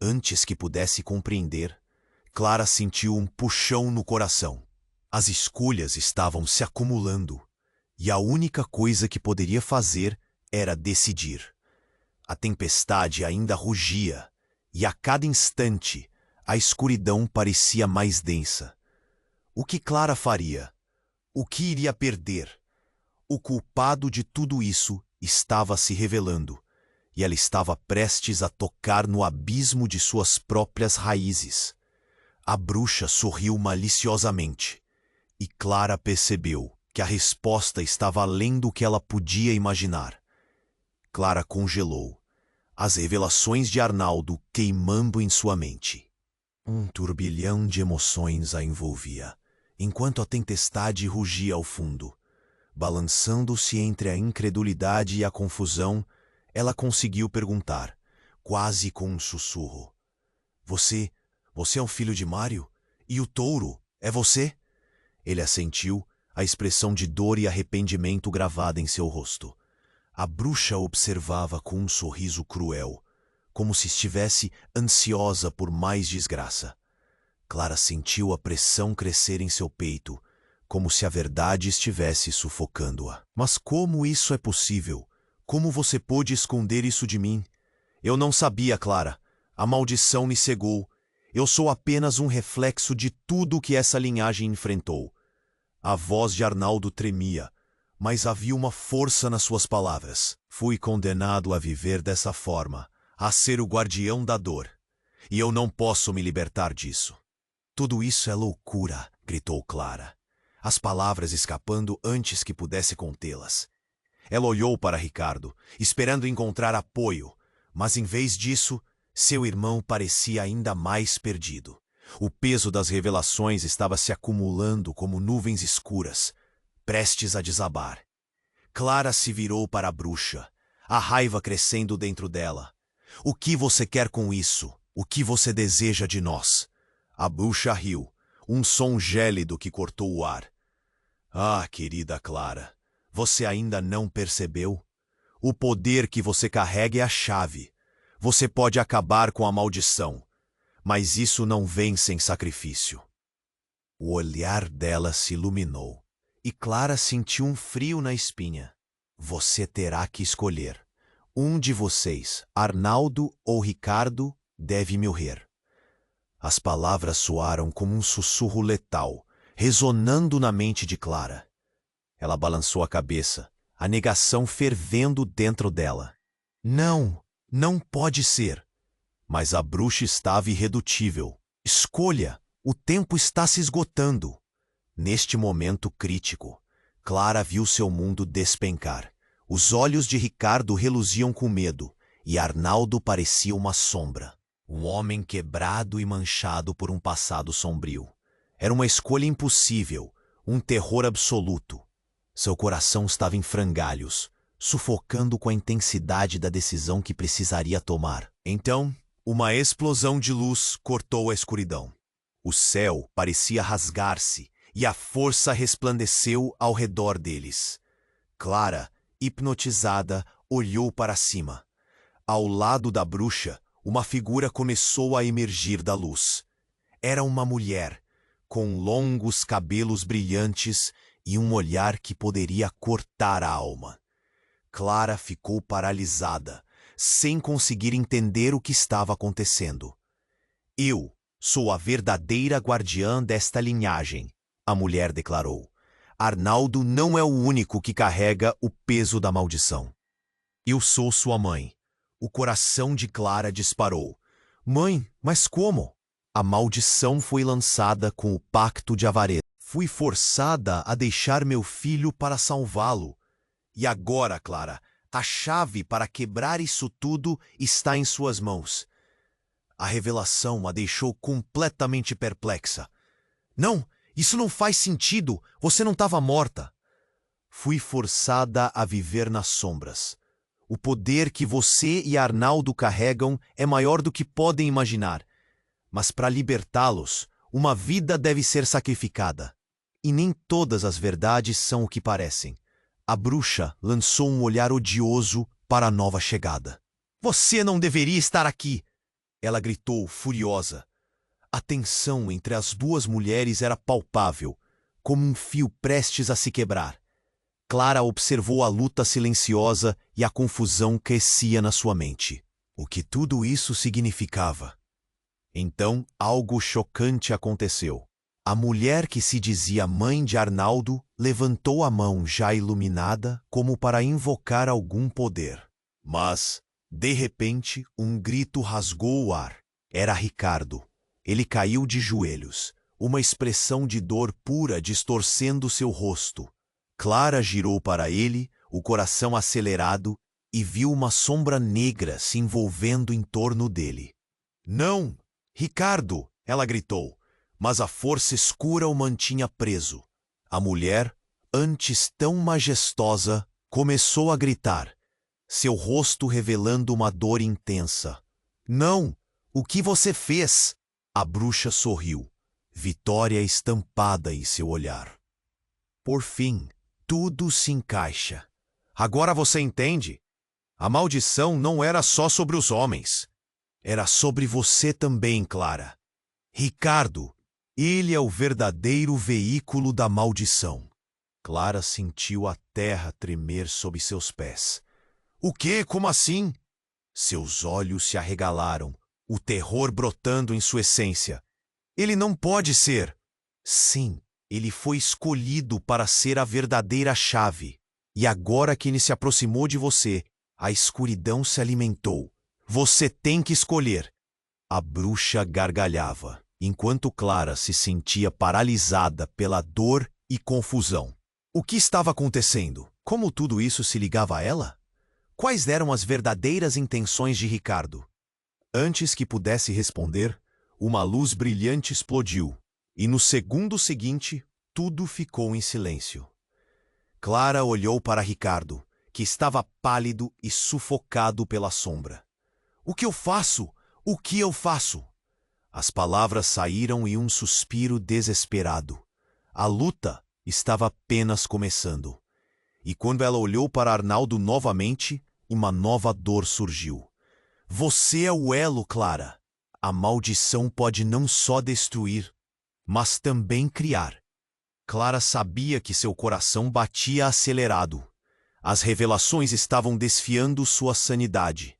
Antes que pudesse compreender, Clara sentiu um puxão no coração. As escolhas estavam se acumulando, e a única coisa que poderia fazer era decidir. A tempestade ainda rugia, e a cada instante a escuridão parecia mais densa. O que Clara faria? O que iria perder? O culpado de tudo isso estava se revelando, e ela estava prestes a tocar no abismo de suas próprias raízes. A bruxa sorriu maliciosamente, e Clara percebeu que a resposta estava além do que ela podia imaginar. Clara congelou, as revelações de Arnaldo queimando em sua mente. Um turbilhão de emoções a envolvia, enquanto a tempestade rugia ao fundo. Balançando-se entre a incredulidade e a confusão, ela conseguiu perguntar, quase com um sussurro. Você é o filho de Mário? E o touro, é você? Ele assentiu, a expressão de dor e arrependimento gravada em seu rosto. A bruxa observava com um sorriso cruel, como se estivesse ansiosa por mais desgraça. Clara sentiu a pressão crescer em seu peito, como se a verdade estivesse sufocando-a. Mas como isso é possível? Como você pôde esconder isso de mim? Eu não sabia, Clara. A maldição me cegou. Eu sou apenas um reflexo de tudo o que essa linhagem enfrentou. A voz de Arnaldo tremia, mas havia uma força nas suas palavras. Fui condenado a viver dessa forma, a ser o guardião da dor. E eu não posso me libertar disso. Tudo isso é loucura, gritou Clara, as palavras escapando antes que pudesse contê-las. Ela olhou para Ricardo, esperando encontrar apoio, mas em vez disso, seu irmão parecia ainda mais perdido. O peso das revelações estava se acumulando como nuvens escuras, prestes a desabar. Clara se virou para a bruxa, a raiva crescendo dentro dela. O que você quer com isso? O que você deseja de nós? A bruxa riu, um som gélido que cortou o ar. Ah, querida Clara, você ainda não percebeu? O poder que você carrega é a chave. Você pode acabar com a maldição, mas isso não vem sem sacrifício. O olhar dela se iluminou, e Clara sentiu um frio na espinha. Você terá que escolher. Um de vocês, Arnaldo ou Ricardo, deve morrer. As palavras soaram como um sussurro letal, ressonando na mente de Clara. Ela balançou a cabeça, a negação fervendo dentro dela. Não, não pode ser. Mas a bruxa estava irredutível. Escolha, o tempo está se esgotando. Neste momento crítico, Clara viu seu mundo despencar. Os olhos de Ricardo reluziam com medo, e Arnaldo parecia uma sombra. Um homem quebrado e manchado por um passado sombrio. Era uma escolha impossível, um terror absoluto. Seu coração estava em frangalhos, sufocando com a intensidade da decisão que precisaria tomar. Então, uma explosão de luz cortou a escuridão. O céu parecia rasgar-se e a força resplandeceu ao redor deles. Clara, hipnotizada, olhou para cima. Ao lado da bruxa, uma figura começou a emergir da luz. Era uma mulher, com longos cabelos brilhantes e um olhar que poderia cortar a alma. Clara ficou paralisada, sem conseguir entender o que estava acontecendo. Eu sou a verdadeira guardiã desta linhagem, a mulher declarou. Arnaldo não é o único que carrega o peso da maldição. Eu sou sua mãe. O coração de Clara disparou. Mãe, mas como? A maldição foi lançada com o pacto de avareza. Fui forçada a deixar meu filho para salvá-lo. E agora, Clara, a chave para quebrar isso tudo está em suas mãos. A revelação a deixou completamente perplexa. Não, isso não faz sentido. Você não estava morta. Fui forçada a viver nas sombras. O poder que você e Arnaldo carregam é maior do que podem imaginar. Mas para libertá-los, uma vida deve ser sacrificada. E nem todas as verdades são o que parecem. A bruxa lançou um olhar odioso para a nova chegada. Você não deveria estar aqui! Ela gritou, furiosa. A tensão entre as duas mulheres era palpável, como um fio prestes a se quebrar. Clara observou a luta silenciosa e a confusão crescia na sua mente. O que tudo isso significava? Então, algo chocante aconteceu. A mulher que se dizia mãe de Arnaldo levantou a mão já iluminada como para invocar algum poder. Mas, de repente, um grito rasgou o ar. Era Ricardo. Ele caiu de joelhos, uma expressão de dor pura distorcendo seu rosto. Clara girou para ele, o coração acelerado, e viu uma sombra negra se envolvendo em torno dele. Não! Ricardo! Ela gritou, mas a força escura o mantinha preso. A mulher, antes tão majestosa, começou a gritar, seu rosto revelando uma dor intensa. Não! O que você fez? A bruxa sorriu, vitória estampada em seu olhar. Por fim, tudo se encaixa. Agora você entende? A maldição não era só sobre os homens. Era sobre você também, Clara. Ricardo, ele é o verdadeiro veículo da maldição. Clara sentiu a terra tremer sob seus pés. O quê? Como assim? Seus olhos se arregalaram, o terror brotando em sua essência. Ele não pode ser. Sim, ele foi escolhido para ser a verdadeira chave. E agora que ele se aproximou de você, a escuridão se alimentou. Você tem que escolher. A bruxa gargalhava, enquanto Clara se sentia paralisada pela dor e confusão. O que estava acontecendo? Como tudo isso se ligava a ela? Quais eram as verdadeiras intenções de Ricardo? Antes que pudesse responder, uma luz brilhante explodiu, e no segundo seguinte, tudo ficou em silêncio. Clara olhou para Ricardo, que estava pálido e sufocado pela sombra. O que eu faço? O que eu faço? As palavras saíram em um suspiro desesperado. A luta estava apenas começando. E quando ela olhou para Arnaldo novamente, uma nova dor surgiu. Você é o elo, Clara. A maldição pode não só destruir, mas também criar. Clara sabia que seu coração batia acelerado. As revelações estavam desfiando sua sanidade.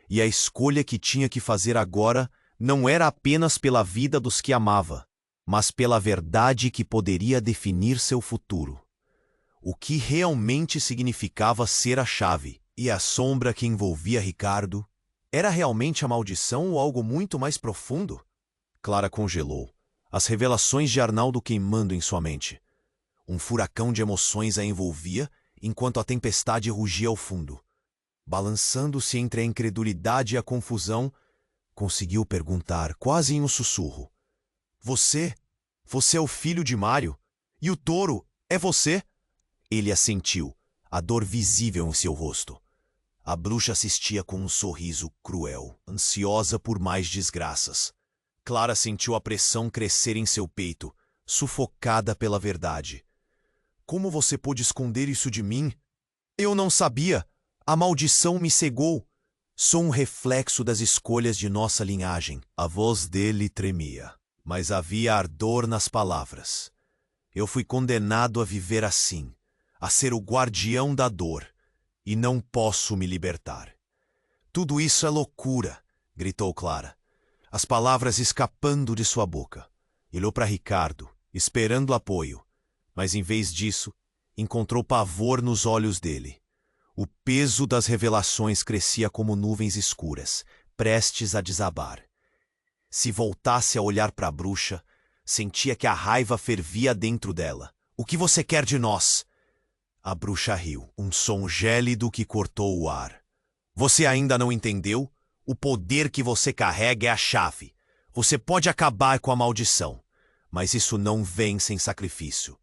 E a escolha que tinha que fazer agora não era apenas pela vida dos que amava, mas pela verdade que poderia definir seu futuro. O que realmente significava ser a chave e a sombra que envolvia Ricardo? Era realmente a maldição ou algo muito mais profundo? Clara congelou, as revelações de Arnaldo queimando em sua mente. Um furacão de emoções a envolvia enquanto a tempestade rugia ao fundo. Balançando-se entre a incredulidade e a confusão, conseguiu perguntar, quase em um sussurro. Você é o filho de Mário? E o touro é você? Ele assentiu, a dor visível em seu rosto. A bruxa assistia com um sorriso cruel, ansiosa por mais desgraças. Clara sentiu a pressão crescer em seu peito, sufocada pela verdade. Como você pôde esconder isso de mim? Eu não sabia. A maldição me cegou. Sou um reflexo das escolhas de nossa linhagem. A voz dele tremia, mas havia ardor nas palavras. Eu fui condenado a viver assim, a ser o guardião da dor, e não posso me libertar. Tudo isso é loucura, gritou Clara, as palavras escapando de sua boca. Olhou para Ricardo, esperando apoio, mas em vez disso, encontrou pavor nos olhos dele. O peso das revelações crescia como nuvens escuras, prestes a desabar. Se voltasse a olhar para a bruxa, sentia que a raiva fervia dentro dela. O que você quer de nós? A bruxa riu, um som gélido que cortou o ar. Você ainda não entendeu? O poder que você carrega é a chave. Você pode acabar com a maldição, mas isso não vem sem sacrifício.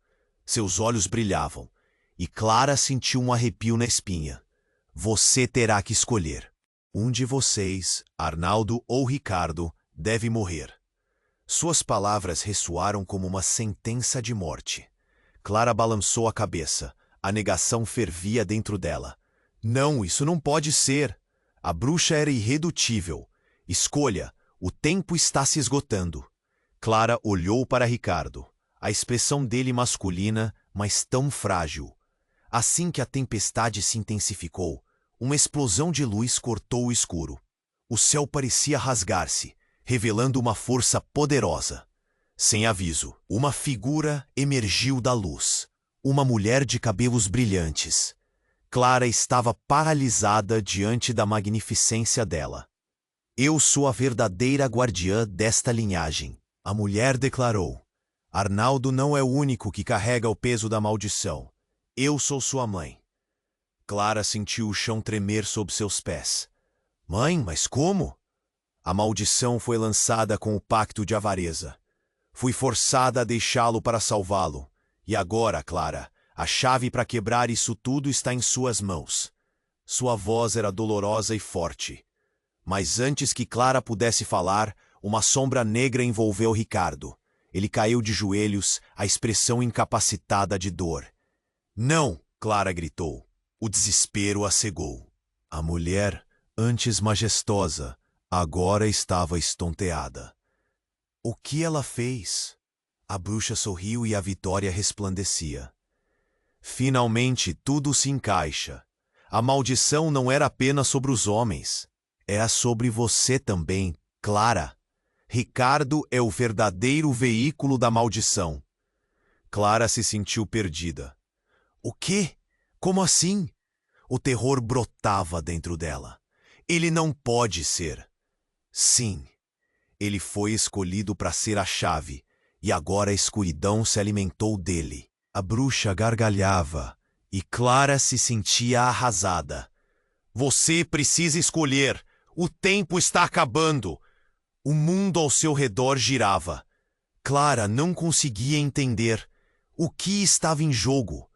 Seus olhos brilhavam, e Clara sentiu um arrepio na espinha. Você terá que escolher. Um de vocês, Arnaldo ou Ricardo, deve morrer. Suas palavras ressoaram como uma sentença de morte. Clara balançou a cabeça. A negação fervia dentro dela. Não, isso não pode ser. A bruxa era irredutível. Escolha, o tempo está se esgotando. Clara olhou para Ricardo. A expressão dele masculina, mas tão frágil. Assim que a tempestade se intensificou, uma explosão de luz cortou o escuro. O céu parecia rasgar-se, revelando uma força poderosa. Sem aviso, uma figura emergiu da luz. Uma mulher de cabelos brilhantes. Clara estava paralisada diante da magnificência dela. Eu sou a verdadeira guardiã desta linhagem, a mulher declarou. Arnaldo não é o único que carrega o peso da maldição. Eu sou sua mãe. Clara sentiu o chão tremer sob seus pés. Mãe, mas como? A maldição foi lançada com o pacto de avareza. Fui forçada a deixá-lo para salvá-lo. E agora, Clara, a chave para quebrar isso tudo está em suas mãos. Sua voz era dolorosa e forte. Mas antes que Clara pudesse falar, uma sombra negra envolveu Ricardo. Ele caiu de joelhos, a expressão incapacitada de dor. Não! Clara gritou. O desespero a cegou. A mulher, antes majestosa, agora estava estonteada. O que ela fez? A bruxa sorriu e a vitória resplandecia. Finalmente tudo se encaixa. A maldição não era apenas sobre os homens. É sobre você também, Clara. Ricardo é o verdadeiro veículo da maldição. Clara se sentiu perdida. O quê? Como assim? O terror brotava dentro dela. Ele não pode ser. Sim, ele foi escolhido para ser a chave, e agora a escuridão se alimentou dele. A bruxa gargalhava, e Clara se sentia arrasada. Você precisa escolher. O tempo está acabando. O mundo ao seu redor girava. Clara não conseguia entender o que estava em jogo.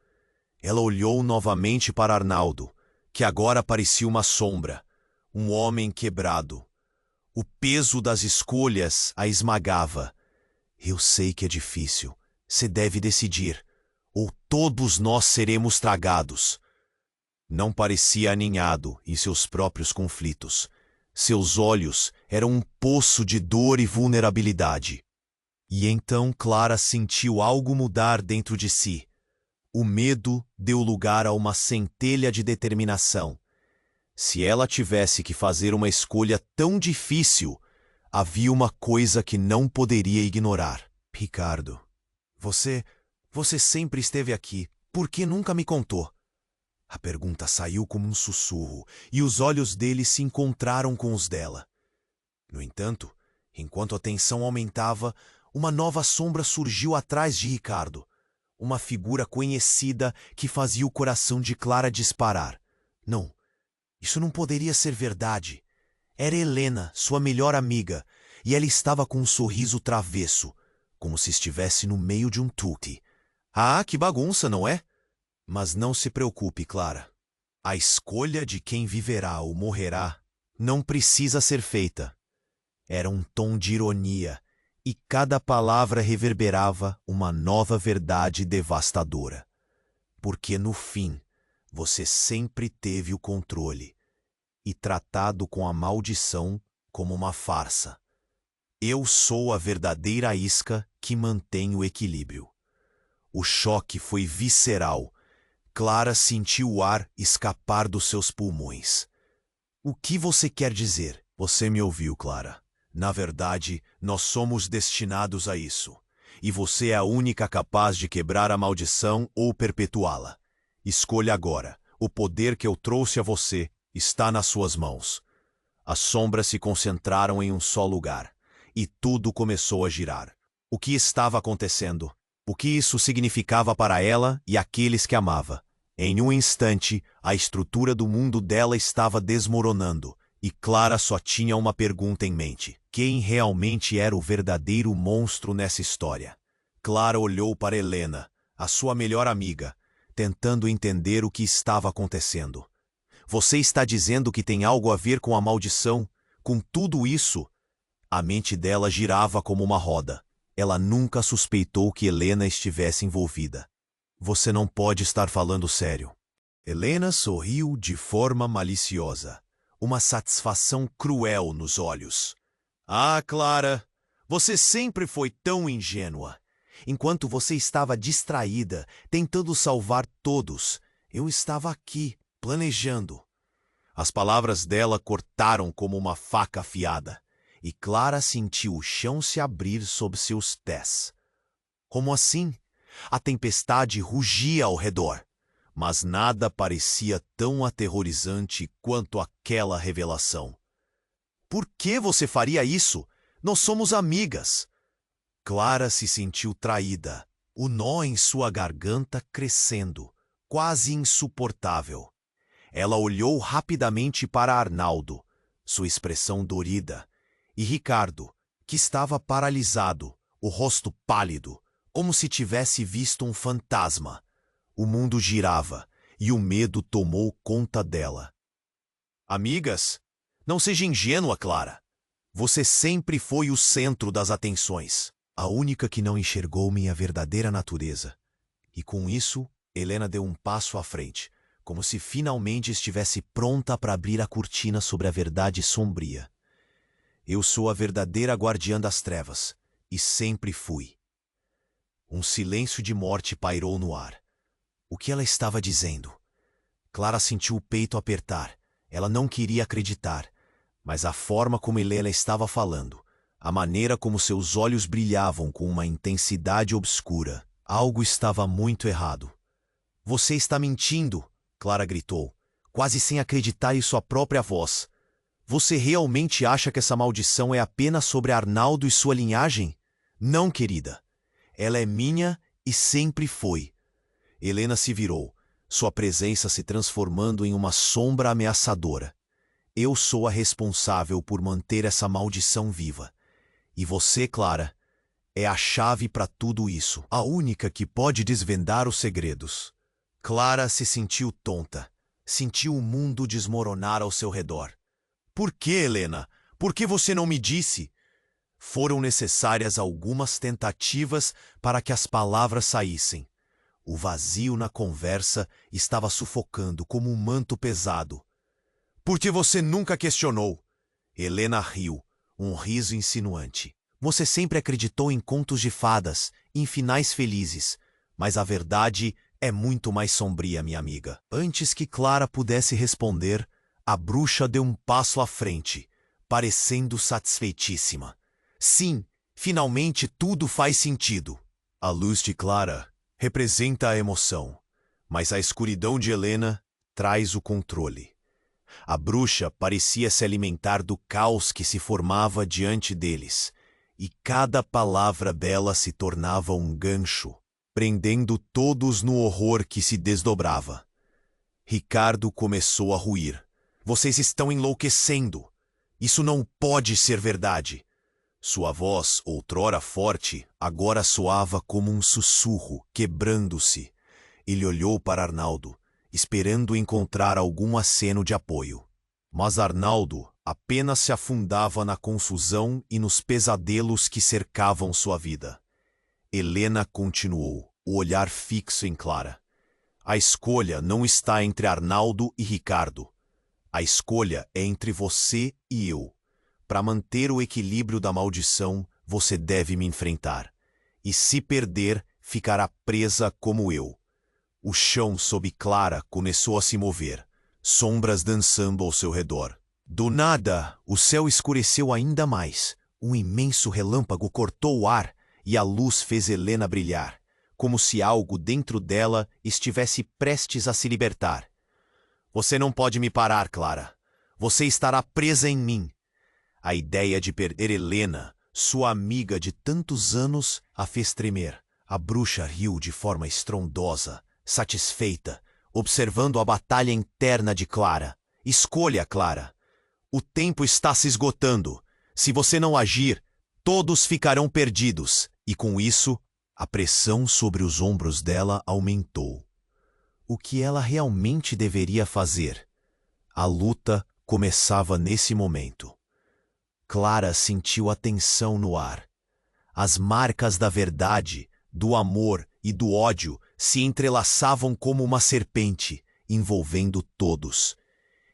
Ela olhou novamente para Arnaldo, que agora parecia uma sombra, um homem quebrado. O peso das escolhas a esmagava. Eu sei que é difícil. Você deve decidir, ou todos nós seremos tragados. Não parecia aninhado em seus próprios conflitos. Seus olhos eram um poço de dor e vulnerabilidade. E então Clara sentiu algo mudar dentro de si. O medo deu lugar a uma centelha de determinação. Se ela tivesse que fazer uma escolha tão difícil, havia uma coisa que não poderia ignorar. Ricardo, você sempre esteve aqui. Por que nunca me contou? A pergunta saiu como um sussurro, e os olhos dele se encontraram com os dela. No entanto, enquanto a tensão aumentava, uma nova sombra surgiu atrás de Ricardo. Uma figura conhecida que fazia o coração de Clara disparar. Não, isso não poderia ser verdade. Era Helena, sua melhor amiga, e ela estava com um sorriso travesso, como se estivesse no meio de um tutti. Ah, que bagunça, não é? Mas não se preocupe, Clara. A escolha de quem viverá ou morrerá não precisa ser feita. Era um tom de ironia, e cada palavra reverberava uma nova verdade devastadora. Porque, no fim, você sempre teve o controle, e tratado com a maldição como uma farsa. Eu sou a verdadeira isca que mantém o equilíbrio. O choque foi visceral. Clara sentiu o ar escapar dos seus pulmões. O que você quer dizer? Você me ouviu, Clara. Na verdade, nós somos destinados a isso. E você é a única capaz de quebrar a maldição ou perpetuá-la. Escolha agora. O poder que eu trouxe a você está nas suas mãos. As sombras se concentraram em um só lugar. E tudo começou a girar. O que estava acontecendo? O que isso significava para ela e aqueles que amava? Em um instante, a estrutura do mundo dela estava desmoronando, e Clara só tinha uma pergunta em mente. Quem realmente era o verdadeiro monstro nessa história? Clara olhou para Helena, a sua melhor amiga, tentando entender o que estava acontecendo. Você está dizendo que tem algo a ver com a maldição? Com tudo isso? A mente dela girava como uma roda. Ela nunca suspeitou que Helena estivesse envolvida. Você não pode estar falando sério. Helena sorriu de forma maliciosa, uma satisfação cruel nos olhos. Ah, Clara, você sempre foi tão ingênua. Enquanto você estava distraída, tentando salvar todos, eu estava aqui, planejando. As palavras dela cortaram como uma faca afiada, e Clara sentiu o chão se abrir sob seus pés. Como assim? A tempestade rugia ao redor, mas nada parecia tão aterrorizante quanto aquela revelação. Por que você faria isso? Nós somos amigas. Clara se sentiu traída, o nó em sua garganta crescendo, quase insuportável. Ela olhou rapidamente para Arnaldo, sua expressão dorida, e Ricardo, que estava paralisado, o rosto pálido, como se tivesse visto um fantasma. O mundo girava, e o medo tomou conta dela. Amigas, não seja ingênua, Clara. Você sempre foi o centro das atenções, a única que não enxergou minha verdadeira natureza. E com isso, Helena deu um passo à frente, como se finalmente estivesse pronta para abrir a cortina sobre a verdade sombria. Eu sou a verdadeira guardiã das trevas, e sempre fui. Um silêncio de morte pairou no ar. O que ela estava dizendo? Clara sentiu o peito apertar. Ela não queria acreditar, mas a forma como Helena estava falando, a maneira como seus olhos brilhavam com uma intensidade obscura, algo estava muito errado. Você está mentindo! Clara gritou, quase sem acreditar em sua própria voz. Você realmente acha que essa maldição é apenas sobre Arnaldo e sua linhagem? Não, querida. Ela é minha e sempre foi. Helena se virou, sua presença se transformando em uma sombra ameaçadora. Eu sou a responsável por manter essa maldição viva. E você, Clara, é a chave para tudo isso, a única que pode desvendar os segredos. Clara se sentiu tonta, sentiu o mundo desmoronar ao seu redor. Por que, Helena? Por que você não me disse? Foram necessárias algumas tentativas para que as palavras saíssem. O vazio na conversa estava sufocando como um manto pesado. Por que você nunca questionou? Helena riu, um riso insinuante. Você sempre acreditou em contos de fadas, em finais felizes, mas a verdade é muito mais sombria, minha amiga. Antes que Clara pudesse responder, a bruxa deu um passo à frente, parecendo satisfeitíssima. Sim, finalmente tudo faz sentido. A luz de Clara representa a emoção, mas a escuridão de Helena traz o controle. A bruxa parecia se alimentar do caos que se formava diante deles, e cada palavra dela se tornava um gancho, prendendo todos no horror que se desdobrava. Ricardo começou a ruir. Vocês estão enlouquecendo. Isso não pode ser verdade. Sua voz, outrora forte, agora soava como um sussurro, quebrando-se. Ele olhou para Arnaldo, esperando encontrar algum aceno de apoio. Mas Arnaldo apenas se afundava na confusão e nos pesadelos que cercavam sua vida. Helena continuou, o olhar fixo em Clara. A escolha não está entre Arnaldo e Ricardo. A escolha é entre você e eu. Para manter o equilíbrio da maldição, você deve me enfrentar. E se perder, ficará presa como eu. O chão sob Clara começou a se mover, sombras dançando ao seu redor. Do nada, o céu escureceu ainda mais. Um imenso relâmpago cortou o ar e a luz fez Helena brilhar, como se algo dentro dela estivesse prestes a se libertar. Você não pode me parar, Clara. Você estará presa em mim. A ideia de perder Helena, sua amiga de tantos anos, a fez tremer. A bruxa riu de forma estrondosa, satisfeita, observando a batalha interna de Clara. Escolha, Clara. O tempo está se esgotando. Se você não agir, todos ficarão perdidos. E com isso, a pressão sobre os ombros dela aumentou. O que ela realmente deveria fazer? A luta começava nesse momento. Clara sentiu a tensão no ar. As marcas da verdade, do amor e do ódio se entrelaçavam como uma serpente, envolvendo todos.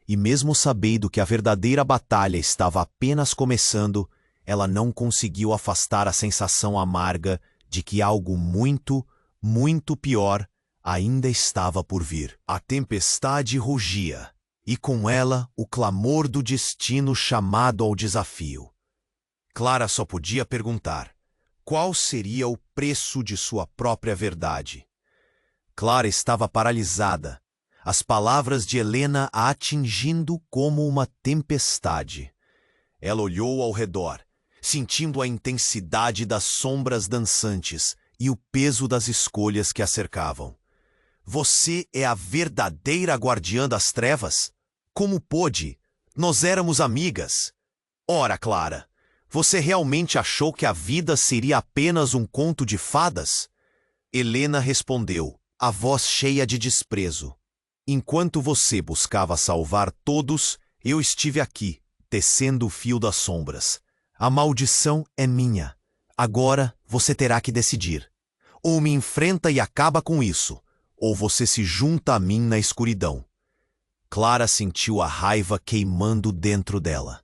E mesmo sabendo que a verdadeira batalha estava apenas começando, ela não conseguiu afastar a sensação amarga de que algo muito, muito pior ainda estava por vir. A tempestade rugia, e com ela o clamor do destino chamado ao desafio. Clara só podia perguntar: qual seria o preço de sua própria verdade? Clara estava paralisada, as palavras de Helena a atingindo como uma tempestade. Ela olhou ao redor, sentindo a intensidade das sombras dançantes e o peso das escolhas que a cercavam. Você é a verdadeira guardiã das trevas? Como pôde? Nós éramos amigas. Ora, Clara, você realmente achou que a vida seria apenas um conto de fadas? Helena respondeu, a voz cheia de desprezo. Enquanto você buscava salvar todos, eu estive aqui, tecendo o fio das sombras. A maldição é minha. Agora você terá que decidir. Ou me enfrenta e acaba com isso, ou você se junta a mim na escuridão. Clara sentiu a raiva queimando dentro dela.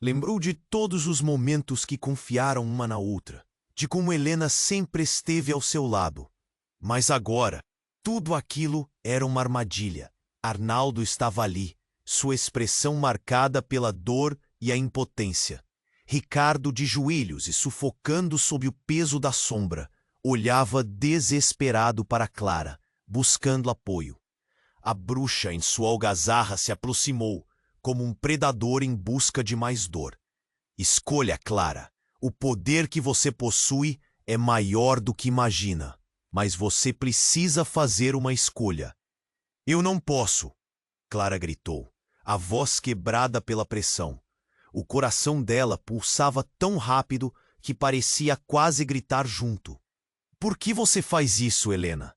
Lembrou de todos os momentos que confiaram uma na outra, de como Helena sempre esteve ao seu lado. Mas agora, tudo aquilo era uma armadilha. Arnaldo estava ali, sua expressão marcada pela dor e a impotência. Ricardo, de joelhos e sufocando sob o peso da sombra, olhava desesperado para Clara, buscando apoio. A bruxa, em sua algazarra, se aproximou, como um predador em busca de mais dor. Escolha, Clara. O poder que você possui é maior do que imagina, mas você precisa fazer uma escolha. Eu não posso, Clara gritou, a voz quebrada pela pressão. O coração dela pulsava tão rápido que parecia quase gritar junto. Por que você faz isso, Helena?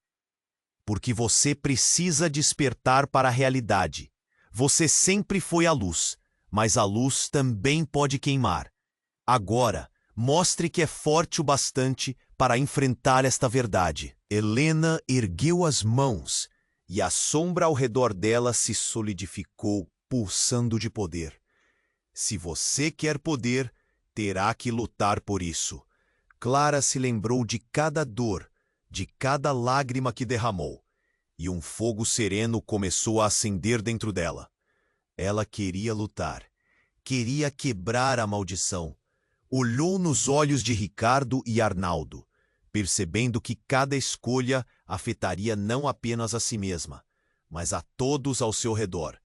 Porque você precisa despertar para a realidade. Você sempre foi a luz, mas a luz também pode queimar. Agora, mostre que é forte o bastante para enfrentar esta verdade. Helena ergueu as mãos e a sombra ao redor dela se solidificou, pulsando de poder. Se você quer poder, terá que lutar por isso. Clara se lembrou de cada dor, de cada lágrima que derramou, e um fogo sereno começou a acender dentro dela. Ela queria lutar, queria quebrar a maldição. Olhou nos olhos de Ricardo e Arnaldo, percebendo que cada escolha afetaria não apenas a si mesma, mas a todos ao seu redor.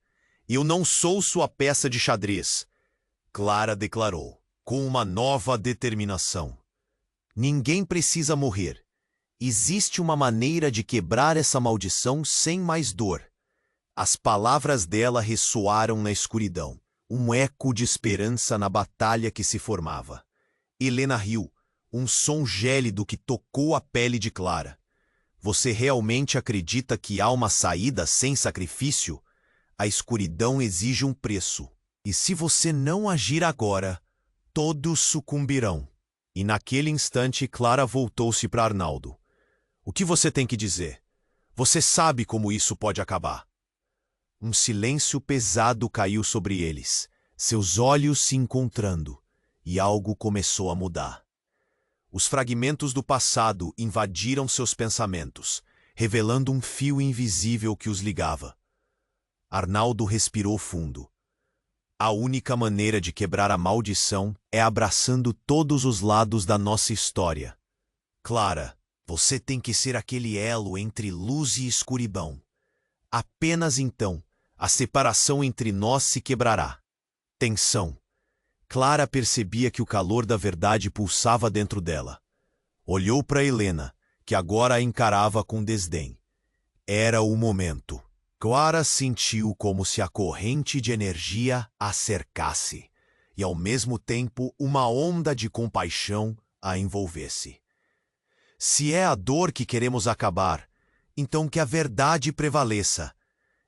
Eu não sou sua peça de xadrez, Clara declarou, com uma nova determinação. Ninguém precisa morrer. Existe uma maneira de quebrar essa maldição sem mais dor. As palavras dela ressoaram na escuridão, um eco de esperança na batalha que se formava. Helena riu, um som gélido que tocou a pele de Clara. Você realmente acredita que há uma saída sem sacrifício? A escuridão exige um preço. E se você não agir agora, todos sucumbirão. E naquele instante, Clara voltou-se para Arnaldo. O que você tem que dizer? Você sabe como isso pode acabar. Um silêncio pesado caiu sobre eles, seus olhos se encontrando, e algo começou a mudar. Os fragmentos do passado invadiram seus pensamentos, revelando um fio invisível que os ligava. Arnaldo respirou fundo. A única maneira de quebrar a maldição é abraçando todos os lados da nossa história. Clara, você tem que ser aquele elo entre luz e escuridão. Apenas então, a separação entre nós se quebrará. Tensão. Clara percebia que o calor da verdade pulsava dentro dela. Olhou para Helena, que agora a encarava com desdém. Era o momento. Clara sentiu como se a corrente de energia a cercasse, e ao mesmo tempo uma onda de compaixão a envolvesse. Se é a dor que queremos acabar, então que a verdade prevaleça.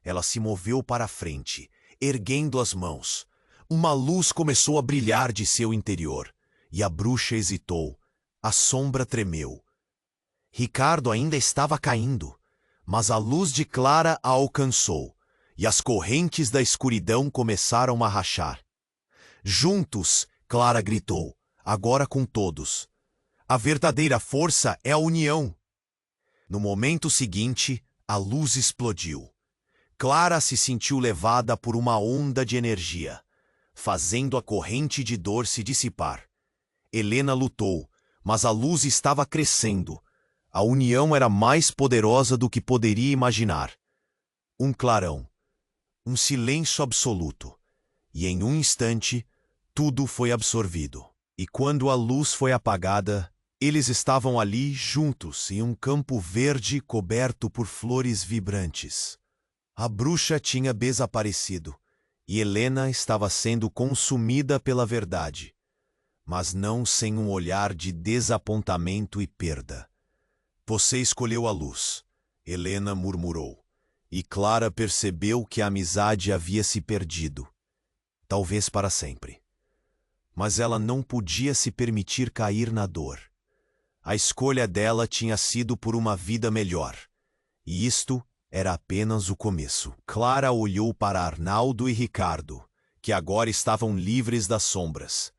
Ela se moveu para a frente, erguendo as mãos. Uma luz começou a brilhar de seu interior, e a bruxa hesitou. A sombra tremeu. Ricardo ainda estava caindo, mas a luz de Clara a alcançou, e as correntes da escuridão começaram a rachar. Juntos, Clara gritou, agora com todos. A verdadeira força é a união. No momento seguinte, a luz explodiu. Clara se sentiu levada por uma onda de energia, fazendo a corrente de dor se dissipar. Helena lutou, mas a luz estava crescendo. A união era mais poderosa do que poderia imaginar. Um clarão, um silêncio absoluto, e em um instante, tudo foi absorvido. E quando a luz foi apagada, eles estavam ali juntos em um campo verde coberto por flores vibrantes. A bruxa tinha desaparecido, e Helena estava sendo consumida pela verdade, mas não sem um olhar de desapontamento e perda. Você escolheu a luz, Helena murmurou, e Clara percebeu que a amizade havia se perdido, talvez para sempre. Mas ela não podia se permitir cair na dor. A escolha dela tinha sido por uma vida melhor, e isto era apenas o começo. Clara olhou para Arnaldo e Ricardo, que agora estavam livres das sombras,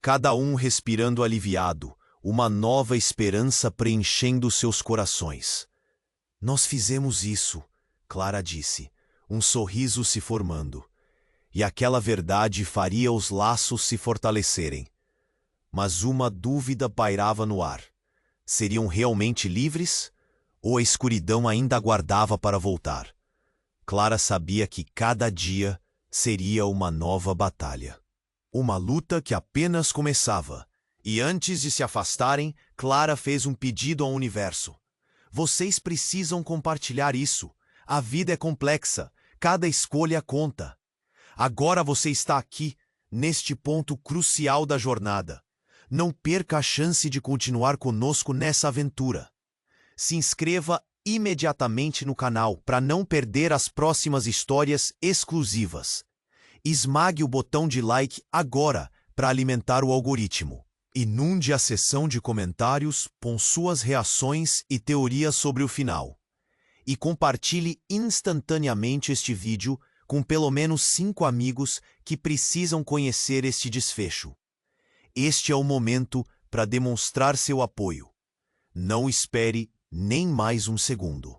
cada um respirando aliviado, uma nova esperança preenchendo seus corações. Nós fizemos isso, Clara disse, um sorriso se formando. E aquela verdade faria os laços se fortalecerem. Mas uma dúvida pairava no ar. Seriam realmente livres? Ou a escuridão ainda aguardava para voltar? Clara sabia que cada dia seria uma nova batalha. Uma luta que apenas começava. E antes de se afastarem, Clara fez um pedido ao universo. Vocês precisam compartilhar isso. A vida é complexa. Cada escolha conta. Agora você está aqui, neste ponto crucial da jornada. Não perca a chance de continuar conosco nessa aventura. Se inscreva imediatamente no canal para não perder as próximas histórias exclusivas. Esmague o botão de like agora para alimentar o algoritmo. Inunde a seção de comentários com suas reações e teorias sobre o final. E compartilhe instantaneamente este vídeo com pelo menos 5 amigos que precisam conhecer este desfecho. Este é o momento para demonstrar seu apoio. Não espere nem mais um segundo.